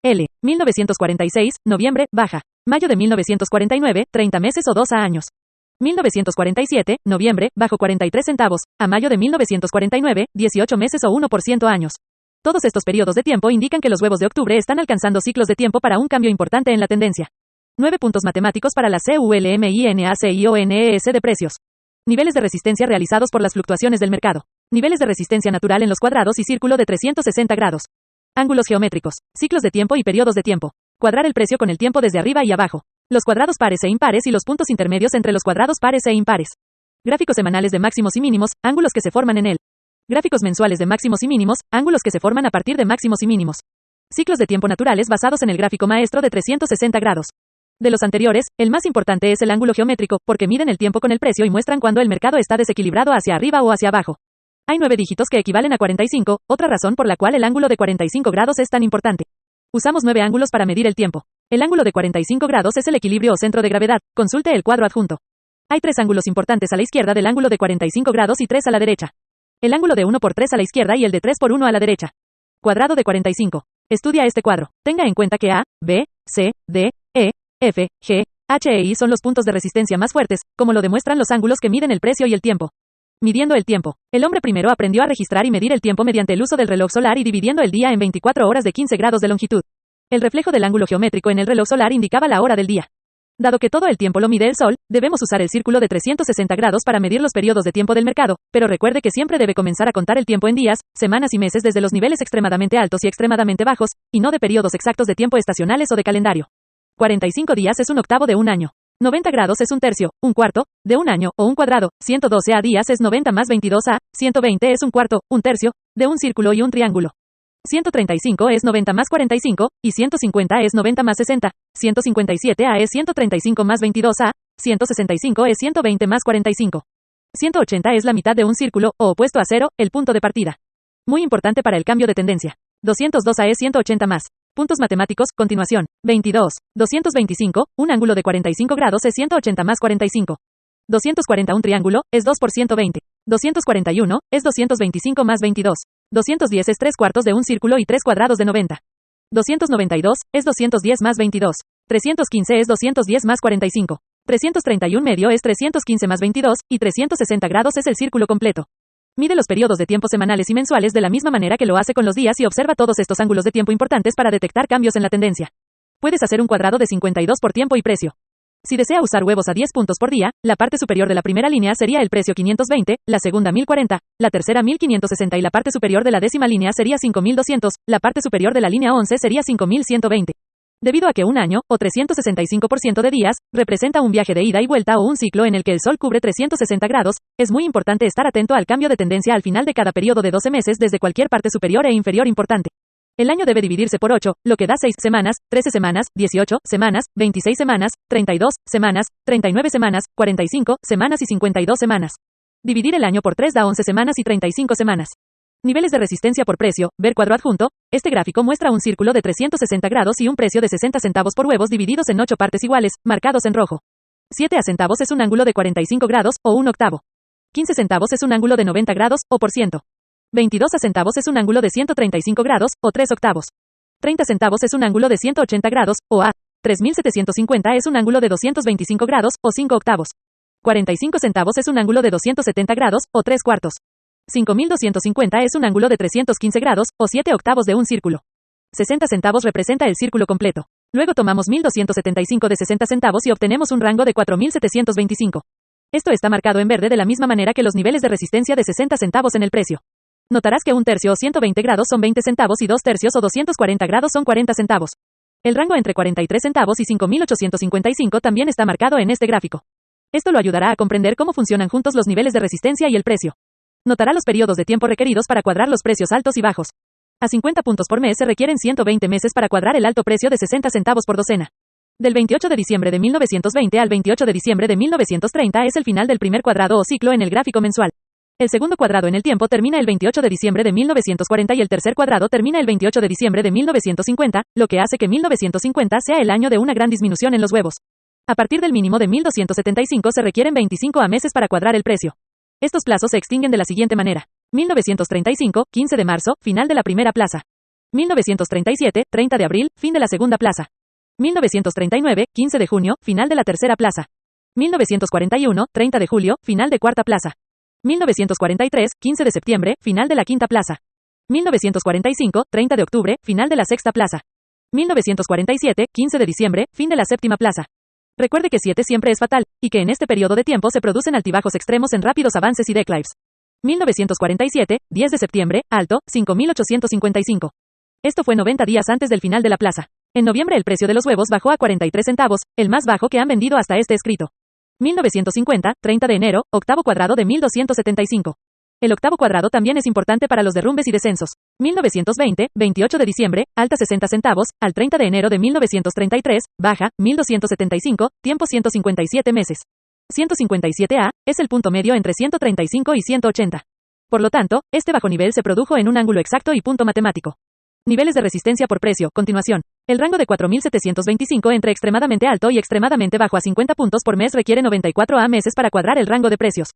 L. 1946, noviembre, baja. Mayo de 1949, 30 meses o 2 años. 1947, noviembre, bajo 43 centavos, a mayo de 1949, 18 meses o 1% años. Todos estos periodos de tiempo indican que los huevos de octubre están alcanzando ciclos de tiempo para un cambio importante en la tendencia. 9 puntos matemáticos para la CULMINACIONES de precios. Niveles de resistencia realizados por las fluctuaciones del mercado. Niveles de resistencia natural en los cuadrados y círculo de 360 grados. Ángulos geométricos. Ciclos de tiempo y periodos de tiempo. Cuadrar el precio con el tiempo desde arriba y abajo. Los cuadrados pares e impares y los puntos intermedios entre los cuadrados pares e impares. Gráficos semanales de máximos y mínimos, ángulos que se forman en él. Gráficos mensuales de máximos y mínimos, ángulos que se forman a partir de máximos y mínimos. Ciclos de tiempo naturales basados en el gráfico maestro de 360 grados. De los anteriores, el más importante es el ángulo geométrico, porque miden el tiempo con el precio y muestran cuando el mercado está desequilibrado hacia arriba o hacia abajo. Hay 9 dígitos que equivalen a 45, otra razón por la cual el ángulo de 45 grados es tan importante. Usamos 9 ángulos para medir el tiempo. El ángulo de 45 grados es el equilibrio o centro de gravedad. Consulte el cuadro adjunto. Hay 3 ángulos importantes a la izquierda del ángulo de 45 grados y 3 a la derecha. El ángulo de 1 por 3 a la izquierda y el de 3 por 1 a la derecha. Cuadrado de 45. Estudia este cuadro. Tenga en cuenta que A, B, C, D, E, F, G, H e I son los puntos de resistencia más fuertes, como lo demuestran los ángulos que miden el precio y el tiempo. Midiendo el tiempo. El hombre primero aprendió a registrar y medir el tiempo mediante el uso del reloj solar y dividiendo el día en 24 horas de 15 grados de longitud. El reflejo del ángulo geométrico en el reloj solar indicaba la hora del día. Dado que todo el tiempo lo mide el sol, debemos usar el círculo de 360 grados para medir los periodos de tiempo del mercado, pero recuerde que siempre debe comenzar a contar el tiempo en días, semanas y meses desde los niveles extremadamente altos y extremadamente bajos, y no de periodos exactos de tiempo estacionales o de calendario. 45 días es un octavo de un año. 90 grados es un tercio, un cuarto, de un año, o un cuadrado. 112 a días es 90 más 22 a, 120 es un cuarto, un tercio, de un círculo y un triángulo. 135 es 90 más 45, y 150 es 90 más 60. 157 a es 135 más 22 a, 165 es 120 más 45. 180 es la mitad de un círculo, o opuesto a 0, el punto de partida. Muy importante para el cambio de tendencia. 202 a es 180 más. Puntos matemáticos, continuación. 22. 225, un ángulo de 45 grados es 180 más 45. 240 un triángulo, es 2 por 120. 241, es 225 más 22. 210 es 3 cuartos de un círculo y 3 cuadrados de 90. 292, es 210 más 22. 315 es 210 más 45. 331 medio es 315 más 22, y 360 grados es el círculo completo. Mide los periodos de tiempo semanales y mensuales de la misma manera que lo hace con los días y observa todos estos ángulos de tiempo importantes para detectar cambios en la tendencia. Puedes hacer un cuadrado de 52 por tiempo y precio. Si desea usar huevos a 10 puntos por día, la parte superior de la primera línea sería el precio 520, la segunda 1040, la tercera 1560 y la parte superior de la décima línea sería 5200, la parte superior de la línea 11 sería 5120. Debido a que un año, o 365% de días, representa un viaje de ida y vuelta o un ciclo en el que el sol cubre 360 grados, es muy importante estar atento al cambio de tendencia al final de cada periodo de 12 meses desde cualquier parte superior e inferior importante. El año debe dividirse por 8, lo que da 6 semanas, 13 semanas, 18 semanas, 26 semanas, 32 semanas, 39 semanas, 45 semanas y 52 semanas. Dividir el año por 3 da 11 semanas y 35 semanas. Niveles de resistencia por precio, ver cuadro adjunto. Este gráfico muestra un círculo de 360 grados y un precio de 60 centavos por huevos divididos en 8 partes iguales, marcados en rojo. 7 a centavos es un ángulo de 45 grados, o un octavo. 15 centavos es un ángulo de 90 grados, o por ciento. 22 a centavos es un ángulo de 135 grados, o 3 octavos. 30 centavos es un ángulo de 180 grados, o a. 3750 es un ángulo de 225 grados, o 5 octavos. 45 centavos es un ángulo de 270 grados, o 3 cuartos. 5250 es un ángulo de 315 grados, o 7 octavos de un círculo. 60 centavos representa el círculo completo. Luego tomamos 1275 de 60 centavos y obtenemos un rango de 4725. Esto está marcado en verde de la misma manera que los niveles de resistencia de 60 centavos en el precio. Notarás que un tercio o 120 grados son 20 centavos y 2 tercios o 240 grados son 40 centavos. El rango entre 43 centavos y 5855 también está marcado en este gráfico. Esto lo ayudará a comprender cómo funcionan juntos los niveles de resistencia y el precio. Notará los periodos de tiempo requeridos para cuadrar los precios altos y bajos. A 50 puntos por mes se requieren 120 meses para cuadrar el alto precio de 60 centavos por docena. Del 28 de diciembre de 1920 al 28 de diciembre de 1930 es el final del primer cuadrado o ciclo en el gráfico mensual. El segundo cuadrado en el tiempo termina el 28 de diciembre de 1940 y el tercer cuadrado termina el 28 de diciembre de 1950, lo que hace que 1950 sea el año de una gran disminución en los huevos. A partir del mínimo de 1275 se requieren 25 a meses para cuadrar el precio. Estos plazos se extinguen de la siguiente manera. 1935, 15 de marzo, final de la primera plaza. 1937, 30 de abril, fin de la segunda plaza. 1939, 15 de junio, final de la tercera plaza. 1941, 30 de julio, final de cuarta plaza. 1943, 15 de septiembre, final de la quinta plaza. 1945, 30 de octubre, final de la sexta plaza. 1947, 15 de diciembre, fin de la séptima plaza. Recuerde que 7 siempre es fatal, y que en este periodo de tiempo se producen altibajos extremos en rápidos avances y declives. 1947, 10 de septiembre, alto, 5.855. Esto fue 90 días antes del final de la plaza. En noviembre el precio de los huevos bajó a 43 centavos, el más bajo que han vendido hasta este escrito. 1950, 30 de enero, octavo cuadrado de 1275. El octavo cuadrado también es importante para los derrumbes y descensos. 1920, 28 de diciembre, alta 60 centavos, al 30 de enero de 1933, baja, 1275, tiempo 157 meses. 157A, es el punto medio entre 135 y 180. Por lo tanto, este bajo nivel se produjo en un ángulo exacto y punto matemático. Niveles de resistencia por precio, continuación. El rango de 4.725 entre extremadamente alto y extremadamente bajo a 50 puntos por mes requiere 94 meses para cuadrar el rango de precios.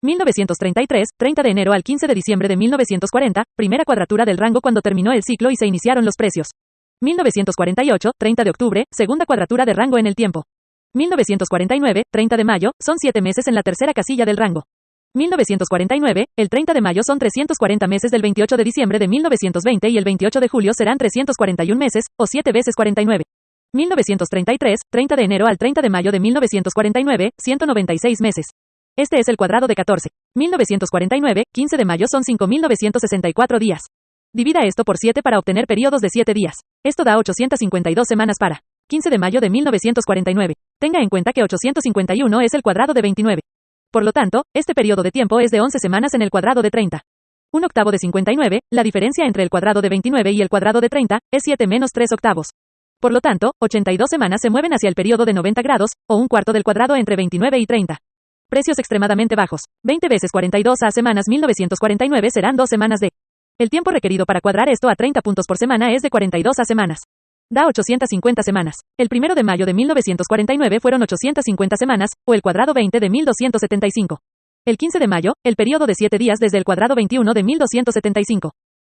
1933, 30 de enero al 15 de diciembre de 1940, primera cuadratura del rango cuando terminó el ciclo y se iniciaron los precios. 1948, 30 de octubre, segunda cuadratura de rango en el tiempo. 1949, 30 de mayo, son 7 meses en la tercera casilla del rango. 1949, el 30 de mayo son 340 meses del 28 de diciembre de 1920 y el 28 de julio serán 341 meses, o 7 veces 49. 1933, 30 de enero al 30 de mayo de 1949, 196 meses. Este es el cuadrado de 14. 1949, 15 de mayo son 5.964 días. Divida esto por 7 para obtener periodos de 7 días. Esto da 852 semanas para 15 de mayo de 1949. Tenga en cuenta que 851 es el cuadrado de 29. Por lo tanto, este periodo de tiempo es de 11 semanas en el cuadrado de 30. Un octavo de 59, la diferencia entre el cuadrado de 29 y el cuadrado de 30, es 7 menos 3 octavos. Por lo tanto, 82 semanas se mueven hacia el periodo de 90 grados, o un cuarto del cuadrado entre 29 y 30. Precios extremadamente bajos. 20 veces 42 semanas 1949 serán 2 semanas de. El tiempo requerido para cuadrar esto a 30 puntos por semana es de 42 semanas. Da 850 semanas. El 1 de mayo de 1949 fueron 850 semanas, o el cuadrado 20 de 1275. El 15 de mayo, el periodo de 7 días desde el cuadrado 21 de 1275.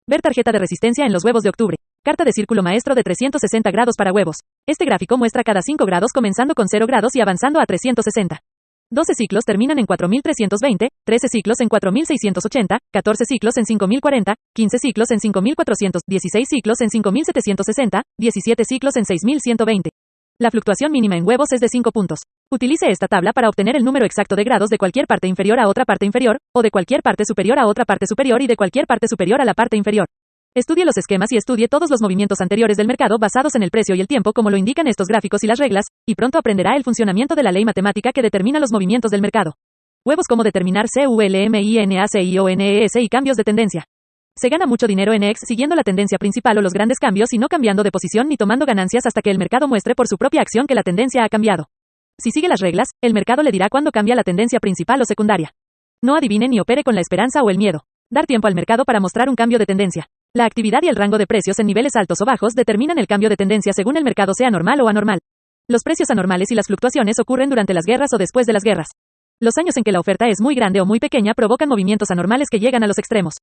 Ver tarjeta de resistencia en los huevos de octubre. Carta de círculo maestro de 360 grados para huevos. Este gráfico muestra cada 5 grados comenzando con 0 grados y avanzando a 360. 12 ciclos terminan en 4.320, 13 ciclos en 4.680, 14 ciclos en 5.040, 15 ciclos en 5.400, 16 ciclos en 5.760, 17 ciclos en 6.120. La fluctuación mínima en huevos es de 5 puntos. Utilice esta tabla para obtener el número exacto de grados de cualquier parte inferior a otra parte inferior, o de cualquier parte superior a otra parte superior y de cualquier parte superior a la parte inferior. Estudie los esquemas y estudie todos los movimientos anteriores del mercado basados en el precio y el tiempo como lo indican estos gráficos y las reglas, y pronto aprenderá el funcionamiento de la ley matemática que determina los movimientos del mercado. Huevos: cómo determinar CULMINACIONES y cambios de tendencia. Se gana mucho dinero en EX siguiendo la tendencia principal o los grandes cambios y no cambiando de posición ni tomando ganancias hasta que el mercado muestre por su propia acción que la tendencia ha cambiado. Si sigue las reglas, el mercado le dirá cuándo cambia la tendencia principal o secundaria. No adivine ni opere con la esperanza o el miedo. Dar tiempo al mercado para mostrar un cambio de tendencia. La actividad y el rango de precios en niveles altos o bajos determinan el cambio de tendencia según el mercado sea normal o anormal. Los precios anormales y las fluctuaciones ocurren durante las guerras o después de las guerras. Los años en que la oferta es muy grande o muy pequeña provocan movimientos anormales que llegan a los extremos.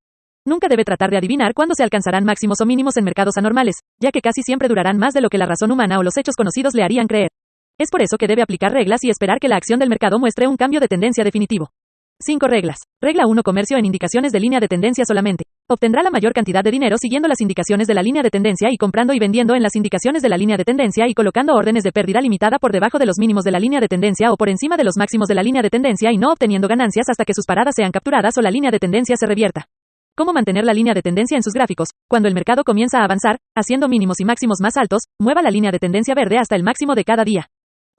Nunca debe tratar de adivinar cuándo se alcanzarán máximos o mínimos en mercados anormales, ya que casi siempre durarán más de lo que la razón humana o los hechos conocidos le harían creer. Es por eso que debe aplicar reglas y esperar que la acción del mercado muestre un cambio de tendencia definitivo. 5 reglas. Regla 1. Comercio en indicaciones de línea de tendencia solamente. Obtendrá la mayor cantidad de dinero siguiendo las indicaciones de la línea de tendencia y comprando y vendiendo en las indicaciones de la línea de tendencia y colocando órdenes de pérdida limitada por debajo de los mínimos de la línea de tendencia o por encima de los máximos de la línea de tendencia y no obteniendo ganancias hasta que sus paradas sean capturadas o la línea de tendencia se revierta. ¿Cómo mantener la línea de tendencia en sus gráficos? Cuando el mercado comienza a avanzar, haciendo mínimos y máximos más altos, mueva la línea de tendencia verde hasta el máximo de cada día.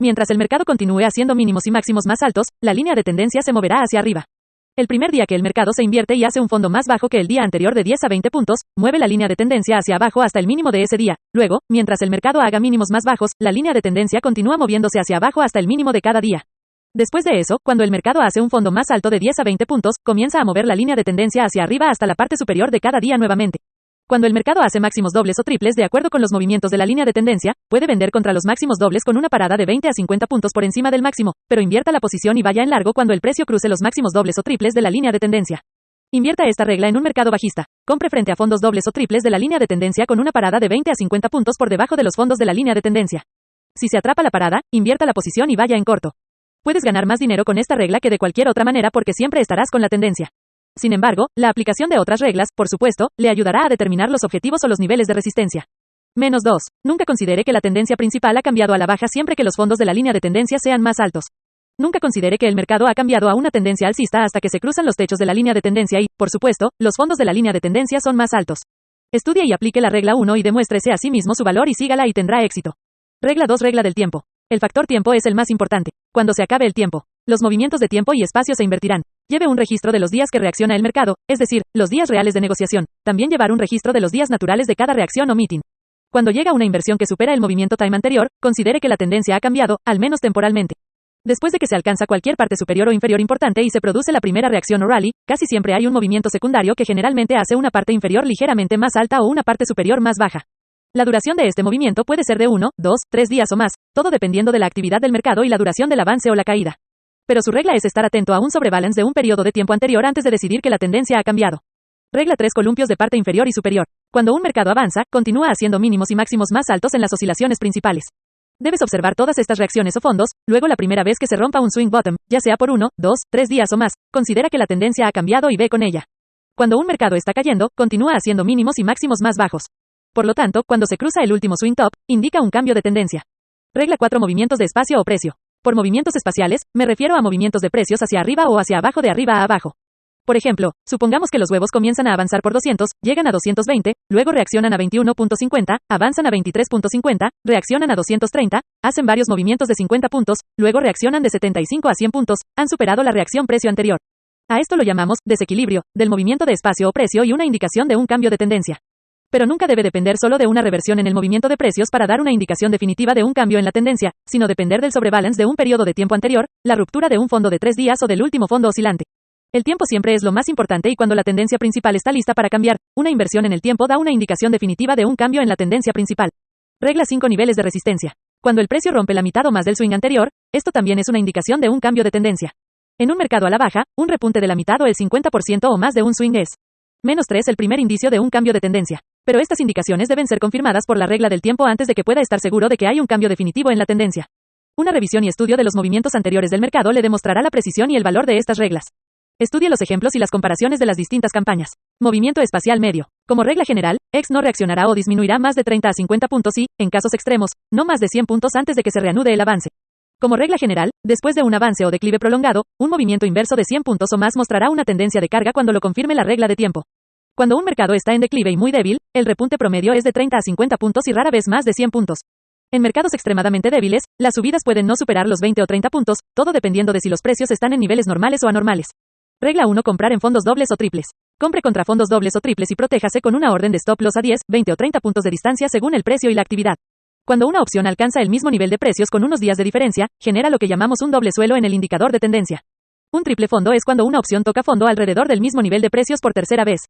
Mientras el mercado continúe haciendo mínimos y máximos más altos, la línea de tendencia se moverá hacia arriba. El primer día que el mercado se invierte y hace un fondo más bajo que el día anterior de 10 a 20 puntos, mueve la línea de tendencia hacia abajo hasta el mínimo de ese día. Luego, mientras el mercado haga mínimos más bajos, la línea de tendencia continúa moviéndose hacia abajo hasta el mínimo de cada día. Después de eso, cuando el mercado hace un fondo más alto de 10 a 20 puntos, comienza a mover la línea de tendencia hacia arriba hasta la parte superior de cada día nuevamente. Cuando el mercado hace máximos dobles o triples de acuerdo con los movimientos de la línea de tendencia, puede vender contra los máximos dobles con una parada de 20 a 50 puntos por encima del máximo, pero invierta la posición y vaya en largo cuando el precio cruce los máximos dobles o triples de la línea de tendencia. Invierta esta regla en un mercado bajista. Compre frente a fondos dobles o triples de la línea de tendencia con una parada de 20 a 50 puntos por debajo de los fondos de la línea de tendencia. Si se atrapa la parada, invierta la posición y vaya en corto. Puedes ganar más dinero con esta regla que de cualquier otra manera porque siempre estarás con la tendencia. Sin embargo, la aplicación de otras reglas, por supuesto, le ayudará a determinar los objetivos o los niveles de resistencia. -2. Nunca considere que la tendencia principal ha cambiado a la baja siempre que los fondos de la línea de tendencia sean más altos. Nunca considere que el mercado ha cambiado a una tendencia alcista hasta que se cruzan los techos de la línea de tendencia y, por supuesto, los fondos de la línea de tendencia son más altos. Estudie y aplique la regla 1 y demuéstrese a sí mismo su valor y sígala y tendrá éxito. Regla 2. Regla del tiempo. El factor tiempo es el más importante. Cuando se acabe el tiempo, los movimientos de tiempo y espacio se invertirán. Lleve un registro de los días que reacciona el mercado, es decir, los días reales de negociación. También llevar un registro de los días naturales de cada reacción o meeting. Cuando llega una inversión que supera el movimiento time anterior, considere que la tendencia ha cambiado, al menos temporalmente. Después de que se alcanza cualquier parte superior o inferior importante y se produce la primera reacción o rally, casi siempre hay un movimiento secundario que generalmente hace una parte inferior ligeramente más alta o una parte superior más baja. La duración de este movimiento puede ser de 1, 2, 3 días o más, todo dependiendo de la actividad del mercado y la duración del avance o la caída. Pero su regla es estar atento a un sobrebalance de un periodo de tiempo anterior antes de decidir que la tendencia ha cambiado. Regla 3. Columpios de parte inferior y superior. Cuando un mercado avanza, continúa haciendo mínimos y máximos más altos en las oscilaciones principales. Debes observar todas estas reacciones o fondos, luego la primera vez que se rompa un swing bottom, ya sea por 1, 2, 3 días o más, considera que la tendencia ha cambiado y ve con ella. Cuando un mercado está cayendo, continúa haciendo mínimos y máximos más bajos. Por lo tanto, cuando se cruza el último swing top, indica un cambio de tendencia. Regla 4. Movimientos de espacio o precio. Por movimientos espaciales, me refiero a movimientos de precios hacia arriba o hacia abajo de arriba a abajo. Por ejemplo, supongamos que los huevos comienzan a avanzar por 200, llegan a 220, luego reaccionan a 21.50, avanzan a 23.50, reaccionan a 230, hacen varios movimientos de 50 puntos, luego reaccionan de 75 a 100 puntos, han superado la reacción precio anterior. A esto lo llamamos desequilibrio, del movimiento de espacio o precio y una indicación de un cambio de tendencia. Pero nunca debe depender solo de una reversión en el movimiento de precios para dar una indicación definitiva de un cambio en la tendencia, sino depender del sobrebalance de un periodo de tiempo anterior, la ruptura de un fondo de 3 días o del último fondo oscilante. El tiempo siempre es lo más importante y cuando la tendencia principal está lista para cambiar, una inversión en el tiempo da una indicación definitiva de un cambio en la tendencia principal. Regla 5. Niveles de resistencia. Cuando el precio rompe la mitad o más del swing anterior, esto también es una indicación de un cambio de tendencia. En un mercado a la baja, un repunte de la mitad o el 50% o más de un swing es -3 el primer indicio de un cambio de tendencia. Pero estas indicaciones deben ser confirmadas por la regla del tiempo antes de que pueda estar seguro de que hay un cambio definitivo en la tendencia. Una revisión y estudio de los movimientos anteriores del mercado le demostrará la precisión y el valor de estas reglas. Estudie los ejemplos y las comparaciones de las distintas campañas. Movimiento espacial medio. Como regla general, X no reaccionará o disminuirá más de 30 a 50 puntos y, en casos extremos, no más de 100 puntos antes de que se reanude el avance. Como regla general, después de un avance o declive prolongado, un movimiento inverso de 100 puntos o más mostrará una tendencia de carga cuando lo confirme la regla de tiempo. Cuando un mercado está en declive y muy débil, el repunte promedio es de 30 a 50 puntos y rara vez más de 100 puntos. En mercados extremadamente débiles, las subidas pueden no superar los 20 o 30 puntos, todo dependiendo de si los precios están en niveles normales o anormales. Regla 1. Comprar en fondos dobles o triples. Compre contra fondos dobles o triples y protéjase con una orden de stop loss a 10, 20 o 30 puntos de distancia según el precio y la actividad. Cuando una opción alcanza el mismo nivel de precios con unos días de diferencia, genera lo que llamamos un doble suelo en el indicador de tendencia. Un triple fondo es cuando una opción toca fondo alrededor del mismo nivel de precios por tercera vez.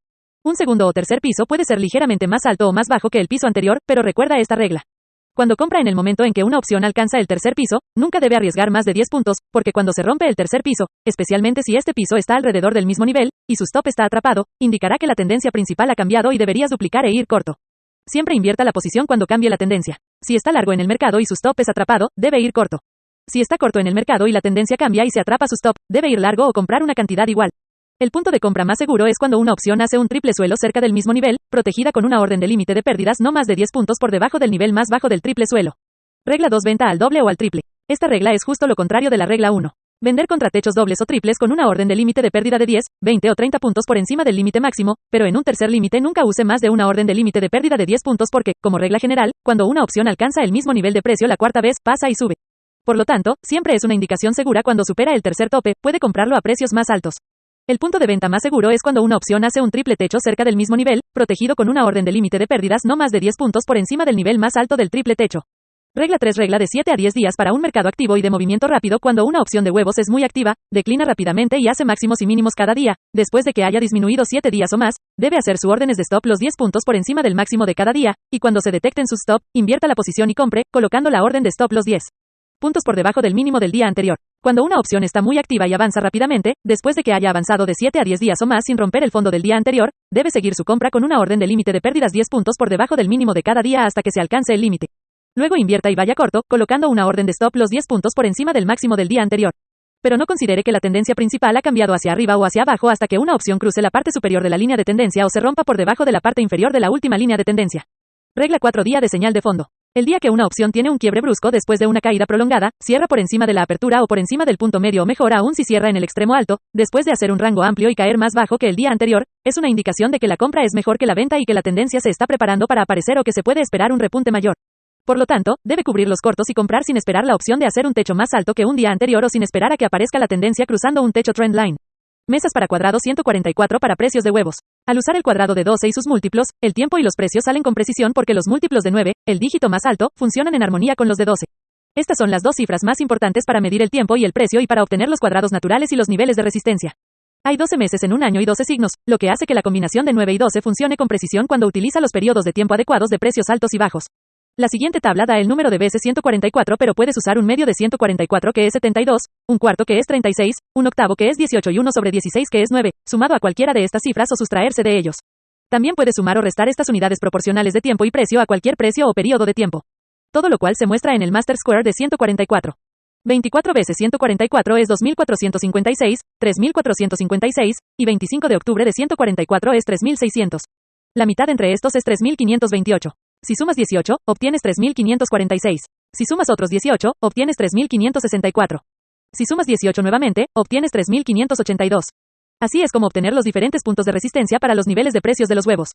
Un segundo o tercer piso puede ser ligeramente más alto o más bajo que el piso anterior, pero recuerda esta regla. Cuando compra en el momento en que una opción alcanza el tercer piso, nunca debe arriesgar más de 10 puntos, porque cuando se rompe el tercer piso, especialmente si este piso está alrededor del mismo nivel, y su stop está atrapado, indicará que la tendencia principal ha cambiado y deberías duplicar e ir corto. Siempre invierta la posición cuando cambie la tendencia. Si está largo en el mercado y su stop es atrapado, debe ir corto. Si está corto en el mercado y la tendencia cambia y se atrapa su stop, debe ir largo o comprar una cantidad igual. El punto de compra más seguro es cuando una opción hace un triple suelo cerca del mismo nivel, protegida con una orden de límite de pérdidas no más de 10 puntos por debajo del nivel más bajo del triple suelo. Regla 2. Venta al doble o al triple. Esta regla es justo lo contrario de la regla 1. Vender contra techos dobles o triples con una orden de límite de pérdida de 10, 20 o 30 puntos por encima del límite máximo, pero en un tercer límite nunca use más de una orden de límite de pérdida de 10 puntos porque, como regla general, cuando una opción alcanza el mismo nivel de precio la cuarta vez, pasa y sube. Por lo tanto, siempre es una indicación segura cuando supera el tercer tope, puede comprarlo a precios más altos. El punto de venta más seguro es cuando una opción hace un triple techo cerca del mismo nivel, protegido con una orden de límite de pérdidas no más de 10 puntos por encima del nivel más alto del triple techo. Regla 3. Regla de 7 a 10 días para un mercado activo y de movimiento rápido. Cuando una opción de huevos es muy activa, declina rápidamente y hace máximos y mínimos cada día. Después de que haya disminuido 7 días o más, debe hacer su órdenes de stop los 10 puntos por encima del máximo de cada día, y cuando se detecten sus stop, invierta la posición y compre, colocando la orden de stop los 10 puntos por debajo del mínimo del día anterior. Cuando una opción está muy activa y avanza rápidamente, después de que haya avanzado de 7 a 10 días o más sin romper el fondo del día anterior, debe seguir su compra con una orden de límite de pérdidas 10 puntos por debajo del mínimo de cada día hasta que se alcance el límite. Luego invierta y vaya corto, colocando una orden de stop los 10 puntos por encima del máximo del día anterior. Pero no considere que la tendencia principal ha cambiado hacia arriba o hacia abajo hasta que una opción cruce la parte superior de la línea de tendencia o se rompa por debajo de la parte inferior de la última línea de tendencia. Regla 4. Día de señal de fondo. El día que una opción tiene un quiebre brusco después de una caída prolongada, cierra por encima de la apertura o por encima del punto medio o mejor aún si cierra en el extremo alto, después de hacer un rango amplio y caer más bajo que el día anterior, es una indicación de que la compra es mejor que la venta y que la tendencia se está preparando para aparecer o que se puede esperar un repunte mayor. Por lo tanto, debe cubrir los cortos y comprar sin esperar la opción de hacer un techo más alto que un día anterior o sin esperar a que aparezca la tendencia cruzando un techo trendline. Mesas para cuadrado 144 para precios de huevos. Al usar el cuadrado de 12 y sus múltiplos, el tiempo y los precios salen con precisión porque los múltiplos de 9, el dígito más alto, funcionan en armonía con los de 12. Estas son las dos cifras más importantes para medir el tiempo y el precio y para obtener los cuadrados naturales y los niveles de resistencia. Hay 12 meses en un año y 12 signos, lo que hace que la combinación de 9 y 12 funcione con precisión cuando utiliza los periodos de tiempo adecuados de precios altos y bajos. La siguiente tabla da el número de veces 144, pero puedes usar un medio de 144 que es 72, un cuarto que es 36, un octavo que es 18 y 1 sobre 16 que es 9, sumado a cualquiera de estas cifras o sustraerse de ellos. También puedes sumar o restar estas unidades proporcionales de tiempo y precio a cualquier precio o periodo de tiempo. Todo lo cual se muestra en el Master Square de 144. 24 veces 144 es 2456, 3456, y 25 de octubre de 144 es 3600. La mitad entre estos es 3528. Si sumas 18, obtienes 3546. Si sumas otros 18, obtienes 3564. Si sumas 18 nuevamente, obtienes 3582. Así es como obtener los diferentes puntos de resistencia para los niveles de precios de los huevos.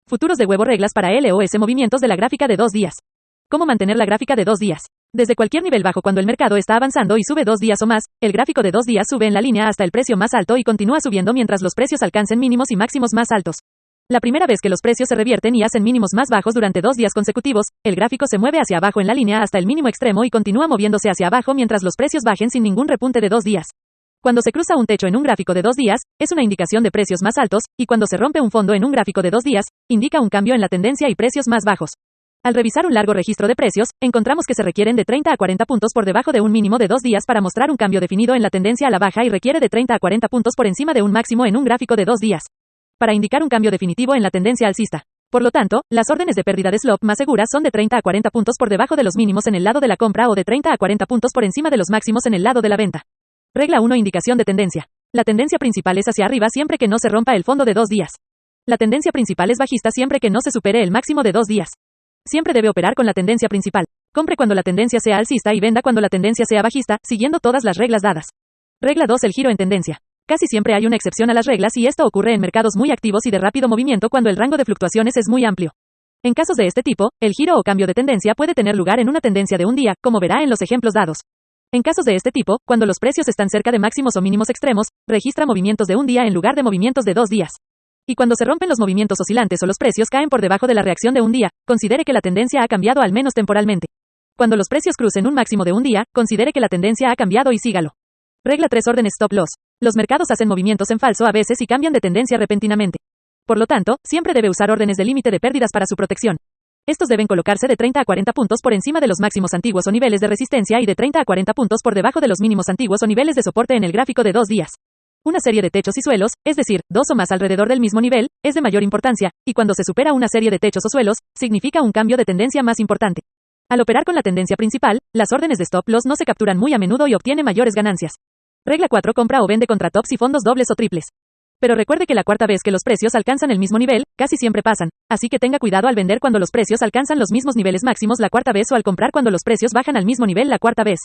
Futuros de huevo. Reglas para LOS. Movimientos de la gráfica de 2 días. ¿Cómo mantener la gráfica de 2 días? Desde cualquier nivel bajo cuando el mercado está avanzando y sube 2 días o más, el gráfico de 2 días sube en la línea hasta el precio más alto y continúa subiendo mientras los precios alcancen mínimos y máximos más altos. La primera vez que los precios se revierten y hacen mínimos más bajos durante 2 días consecutivos, el gráfico se mueve hacia abajo en la línea hasta el mínimo extremo y continúa moviéndose hacia abajo mientras los precios bajen sin ningún repunte de 2 días. Cuando se cruza un techo en un gráfico de 2 días, es una indicación de precios más altos, y cuando se rompe un fondo en un gráfico de 2 días, indica un cambio en la tendencia y precios más bajos. Al revisar un largo registro de precios, encontramos que se requieren de 30 a 40 puntos por debajo de un mínimo de 2 días para mostrar un cambio definido en la tendencia a la baja y requiere de 30 a 40 puntos por encima de un máximo en un gráfico de 2 días para indicar un cambio definitivo en la tendencia alcista. Por lo tanto, las órdenes de pérdida de stop más seguras son de 30 a 40 puntos por debajo de los mínimos en el lado de la compra o de 30 a 40 puntos por encima de los máximos en el lado de la venta. Regla 1. Indicación de tendencia. La tendencia principal es hacia arriba siempre que no se rompa el fondo de 2 días. La tendencia principal es bajista siempre que no se supere el máximo de 2 días. Siempre debe operar con la tendencia principal. Compre cuando la tendencia sea alcista y venda cuando la tendencia sea bajista, siguiendo todas las reglas dadas. Regla 2. El giro en tendencia. Casi siempre hay una excepción a las reglas y esto ocurre en mercados muy activos y de rápido movimiento cuando el rango de fluctuaciones es muy amplio. En casos de este tipo, el giro o cambio de tendencia puede tener lugar en una tendencia de un día, como verá en los ejemplos dados. En casos de este tipo, cuando los precios están cerca de máximos o mínimos extremos, registra movimientos de un día en lugar de movimientos de 2 días. Y cuando se rompen los movimientos oscilantes o los precios caen por debajo de la reacción de un día, considere que la tendencia ha cambiado al menos temporalmente. Cuando los precios crucen un máximo de un día, considere que la tendencia ha cambiado y sígalo. Regla 3. Órdenes stop loss. Los mercados hacen movimientos en falso a veces y cambian de tendencia repentinamente. Por lo tanto, siempre debe usar órdenes de límite de pérdidas para su protección. Estos deben colocarse de 30 a 40 puntos por encima de los máximos antiguos o niveles de resistencia y de 30 a 40 puntos por debajo de los mínimos antiguos o niveles de soporte en el gráfico de 2 días. Una serie de techos y suelos, es decir, 2 o más alrededor del mismo nivel, es de mayor importancia, y cuando se supera una serie de techos o suelos, significa un cambio de tendencia más importante. Al operar con la tendencia principal, las órdenes de stop loss no se capturan muy a menudo y obtiene mayores ganancias. Regla 4. Compra o vende contra tops y fondos dobles o triples. Pero recuerde que la cuarta vez que los precios alcanzan el mismo nivel, casi siempre pasan, así que tenga cuidado al vender cuando los precios alcanzan los mismos niveles máximos la cuarta vez o al comprar cuando los precios bajan al mismo nivel la cuarta vez.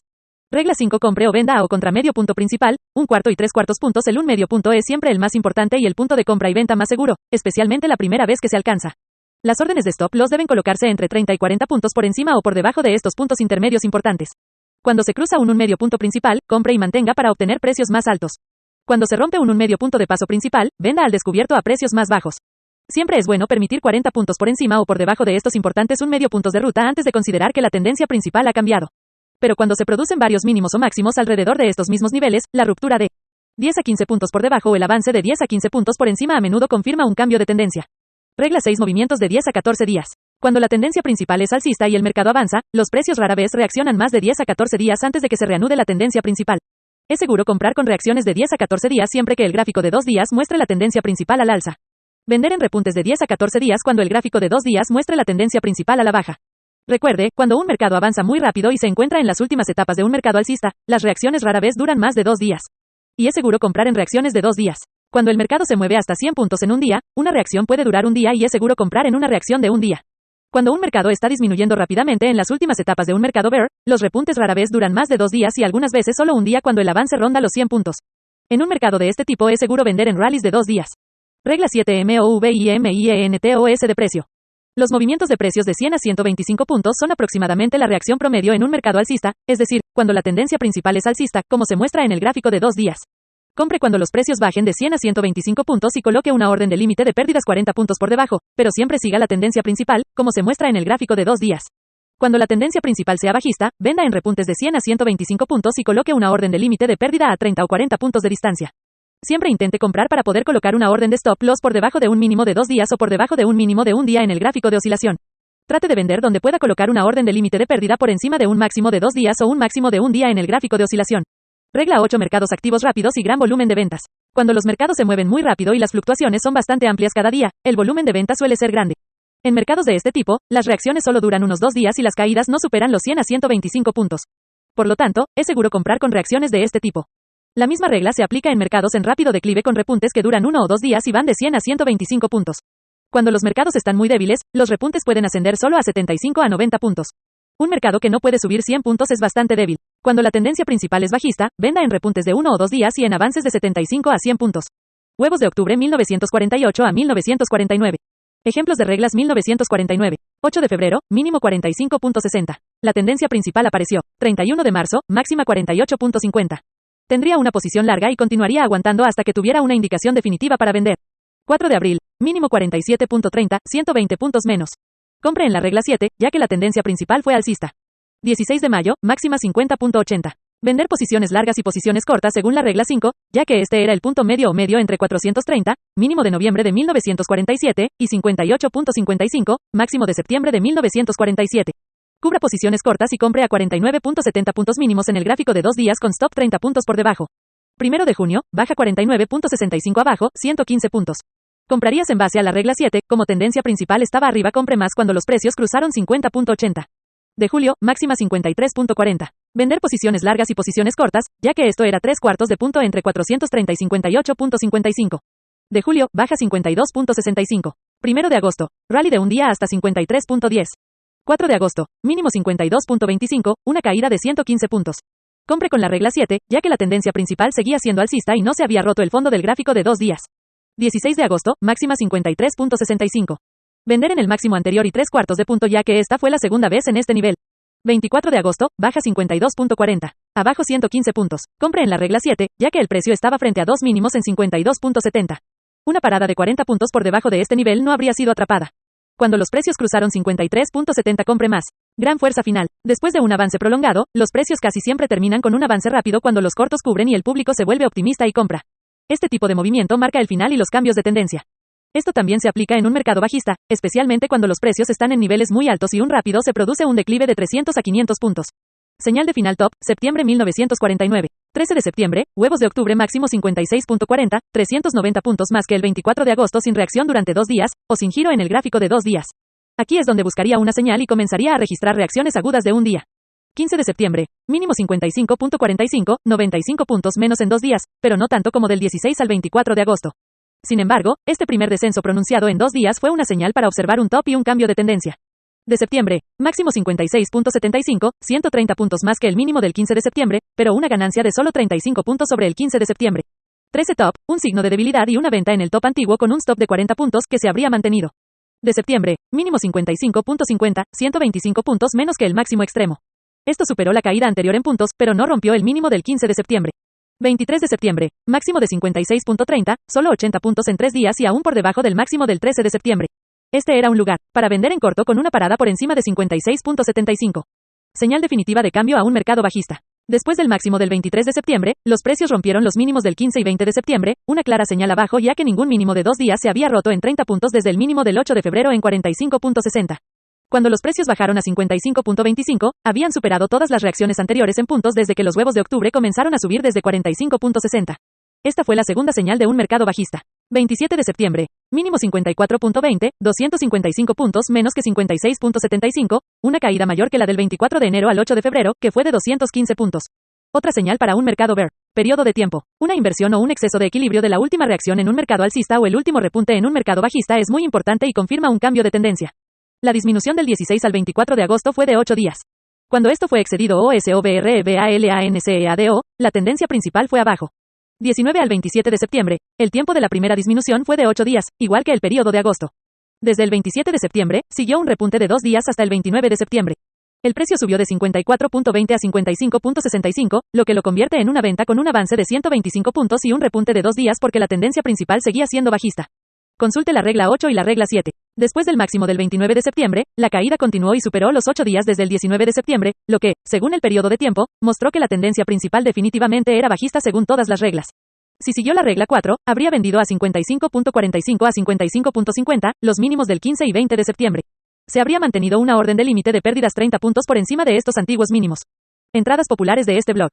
Regla 5. Compre o venda a o contra medio punto principal, un cuarto y 3/4 puntos. El un medio punto es siempre el más importante y el punto de compra y venta más seguro, especialmente la primera vez que se alcanza. Las órdenes de stop loss deben colocarse entre 30 y 40 puntos por encima o por debajo de estos puntos intermedios importantes. Cuando se cruza un medio punto principal, compre y mantenga para obtener precios más altos. Cuando se rompe un medio punto de paso principal, venda al descubierto a precios más bajos. Siempre es bueno permitir 40 puntos por encima o por debajo de estos importantes un medio puntos de ruta antes de considerar que la tendencia principal ha cambiado. Pero cuando se producen varios mínimos o máximos alrededor de estos mismos niveles, la ruptura de 10 a 15 puntos por debajo o el avance de 10 a 15 puntos por encima a menudo confirma un cambio de tendencia. Regla 6. Movimientos de 10 a 14 días. Cuando la tendencia principal es alcista y el mercado avanza, los precios rara vez reaccionan más de 10 a 14 días antes de que se reanude la tendencia principal. Es seguro comprar con reacciones de 10 a 14 días siempre que el gráfico de 2 días muestre la tendencia principal al alza. Vender en repuntes de 10 a 14 días cuando el gráfico de 2 días muestre la tendencia principal a la baja. Recuerde, cuando un mercado avanza muy rápido y se encuentra en las últimas etapas de un mercado alcista, las reacciones rara vez duran más de 2 días. Y es seguro comprar en reacciones de 2 días. Cuando el mercado se mueve hasta 100 puntos en un día, una reacción puede durar un día y es seguro comprar en una reacción de un día. Cuando un mercado está disminuyendo rápidamente en las últimas etapas de un mercado bear, los repuntes rara vez duran más de 2 días y algunas veces solo un día cuando el avance ronda los 100 puntos. En un mercado de este tipo es seguro vender en rallies de 2 días. Regla 7 MOVIMIENTOS de precio. Los movimientos de precios de 100 a 125 puntos son aproximadamente la reacción promedio en un mercado alcista, es decir, cuando la tendencia principal es alcista, como se muestra en el gráfico de 2 días. Compre cuando los precios bajen de 100 a 125 puntos y coloque una orden de límite de pérdidas 40 puntos por debajo, pero siempre siga la tendencia principal, como se muestra en el gráfico de 2 días. Cuando la tendencia principal sea bajista, venda en repuntes de 100 a 125 puntos y coloque una orden de límite de pérdida a 30 o 40 puntos de distancia. Siempre intente comprar para poder colocar una orden de stop loss por debajo de un mínimo de 2 días o por debajo de un mínimo de un día en el gráfico de oscilación. Trate de vender donde pueda colocar una orden de límite de pérdida por encima de un máximo de 2 días o un máximo de un día en el gráfico de oscilación. Regla 8 Mercados activos rápidos y gran volumen de ventas. Cuando los mercados se mueven muy rápido y las fluctuaciones son bastante amplias cada día, el volumen de ventas suele ser grande. En mercados de este tipo, las reacciones solo duran unos 2 días y las caídas no superan los 100 a 125 puntos. Por lo tanto, es seguro comprar con reacciones de este tipo. La misma regla se aplica en mercados en rápido declive con repuntes que duran 1 o 2 días y van de 100 a 125 puntos. Cuando los mercados están muy débiles, los repuntes pueden ascender solo a 75 a 90 puntos. Un mercado que no puede subir 100 puntos es bastante débil. Cuando la tendencia principal es bajista, venda en repuntes de 1 o 2 días y en avances de 75 a 100 puntos. Huevos de octubre 1948 a 1949. Ejemplos de reglas 1949. 8 de febrero, mínimo 45.60. La tendencia principal apareció. 31 de marzo, máxima 48.50. Tendría una posición larga y continuaría aguantando hasta que tuviera una indicación definitiva para vender. 4 de abril, mínimo 47.30, 120 puntos menos. Compre en la regla 7, ya que la tendencia principal fue alcista. 16 de mayo, máxima 50.80. Vender posiciones largas y posiciones cortas según la regla 5, ya que este era el punto medio o medio entre 430, mínimo de noviembre de 1947, y 58.55, máximo de septiembre de 1947. Cubra posiciones cortas y compre a 49.70 puntos mínimos en el gráfico de 2 días con stop 30 puntos por debajo. 1 de junio, baja 49.65 abajo, 115 puntos. Comprarías en base a la regla 7, como tendencia principal estaba arriba, compre más cuando los precios cruzaron 50.80. De julio, máxima 53.40. Vender posiciones largas y posiciones cortas, ya que esto era 3/4 de punto entre 430 y 58.55. De julio, baja 52.65. 1 de agosto, rally de un día hasta 53.10. 4 de agosto, mínimo 52.25, una caída de 115 puntos. Compre con la regla 7, ya que la tendencia principal seguía siendo alcista y no se había roto el fondo del gráfico de 2 días. 16 de agosto, máxima 53.65. Vender en el máximo anterior y 3/4 de punto, ya que esta fue la segunda vez en este nivel. 24 de agosto, baja 52.40. Abajo 115 puntos. Compre en la regla 7, ya que el precio estaba frente a dos mínimos en 52.70. Una parada de 40 puntos por debajo de este nivel no habría sido atrapada. Cuando los precios cruzaron 53.70, compre más. Gran fuerza final. Después de un avance prolongado, los precios casi siempre terminan con un avance rápido cuando los cortos cubren y el público se vuelve optimista y compra. Este tipo de movimiento marca el final y los cambios de tendencia. Esto también se aplica en un mercado bajista, especialmente cuando los precios están en niveles muy altos y un rápido se produce un declive de 300 a 500 puntos. Señal de final top, septiembre 1949. 13 de septiembre, huevos de octubre máximo 56.40, 390 puntos más que el 24 de agosto sin reacción durante 2 días, o sin giro en el gráfico de 2 días. Aquí es donde buscaría una señal y comenzaría a registrar reacciones agudas de un día. 15 de septiembre, mínimo 55.45, 95 puntos menos en 2 días, pero no tanto como del 16 al 24 de agosto. Sin embargo, este primer descenso pronunciado en 2 días fue una señal para observar un top y un cambio de tendencia. De septiembre, máximo 56.75, 130 puntos más que el mínimo del 15 de septiembre, pero una ganancia de solo 35 puntos sobre el 15 de septiembre. 13 top, un signo de debilidad y una venta en el top antiguo con un stop de 40 puntos que se habría mantenido. De septiembre, mínimo 55.50, 125 puntos menos que el máximo extremo. Esto superó la caída anterior en puntos, pero no rompió el mínimo del 15 de septiembre. 23 de septiembre, máximo de 56.30, solo 80 puntos en 3 días y aún por debajo del máximo del 13 de septiembre. Este era un lugar para vender en corto con una parada por encima de 56.75. Señal definitiva de cambio a un mercado bajista. Después del máximo del 23 de septiembre, los precios rompieron los mínimos del 15 y 20 de septiembre, una clara señal abajo ya que ningún mínimo de 2 días se había roto en 30 puntos desde el mínimo del 8 de febrero en 45.60. Cuando los precios bajaron a 55.25, habían superado todas las reacciones anteriores en puntos desde que los huevos de octubre comenzaron a subir desde 45.60. Esta fue la segunda señal de un mercado bajista. 27 de septiembre, mínimo 54.20, 255 puntos menos que 56.75, una caída mayor que la del 24 de enero al 8 de febrero, que fue de 215 puntos. Otra señal para un mercado bear. Periodo de tiempo. Una inversión o un exceso de equilibrio de la última reacción en un mercado alcista o el último repunte en un mercado bajista es muy importante y confirma un cambio de tendencia. La disminución del 16 al 24 de agosto fue de 8 días. Cuando esto fue excedido OSOBREBALANCEADO, la tendencia principal fue abajo. 19 al 27 de septiembre, el tiempo de la primera disminución fue de 8 días, igual que el periodo de agosto. Desde el 27 de septiembre, siguió un repunte de 2 días hasta el 29 de septiembre. El precio subió de 54.20 a 55.65, lo que lo convierte en una venta con un avance de 125 puntos y un repunte de 2 días porque la tendencia principal seguía siendo bajista. Consulte la regla 8 y la regla 7. Después del máximo del 29 de septiembre, la caída continuó y superó los 8 días desde el 19 de septiembre, lo que, según el periodo de tiempo, mostró que la tendencia principal definitivamente era bajista según todas las reglas. Si siguió la regla 4, habría vendido a 55.45 a 55.50, los mínimos del 15 y 20 de septiembre. Se habría mantenido una orden de límite de pérdidas 30 puntos por encima de estos antiguos mínimos. Entradas populares de este blog.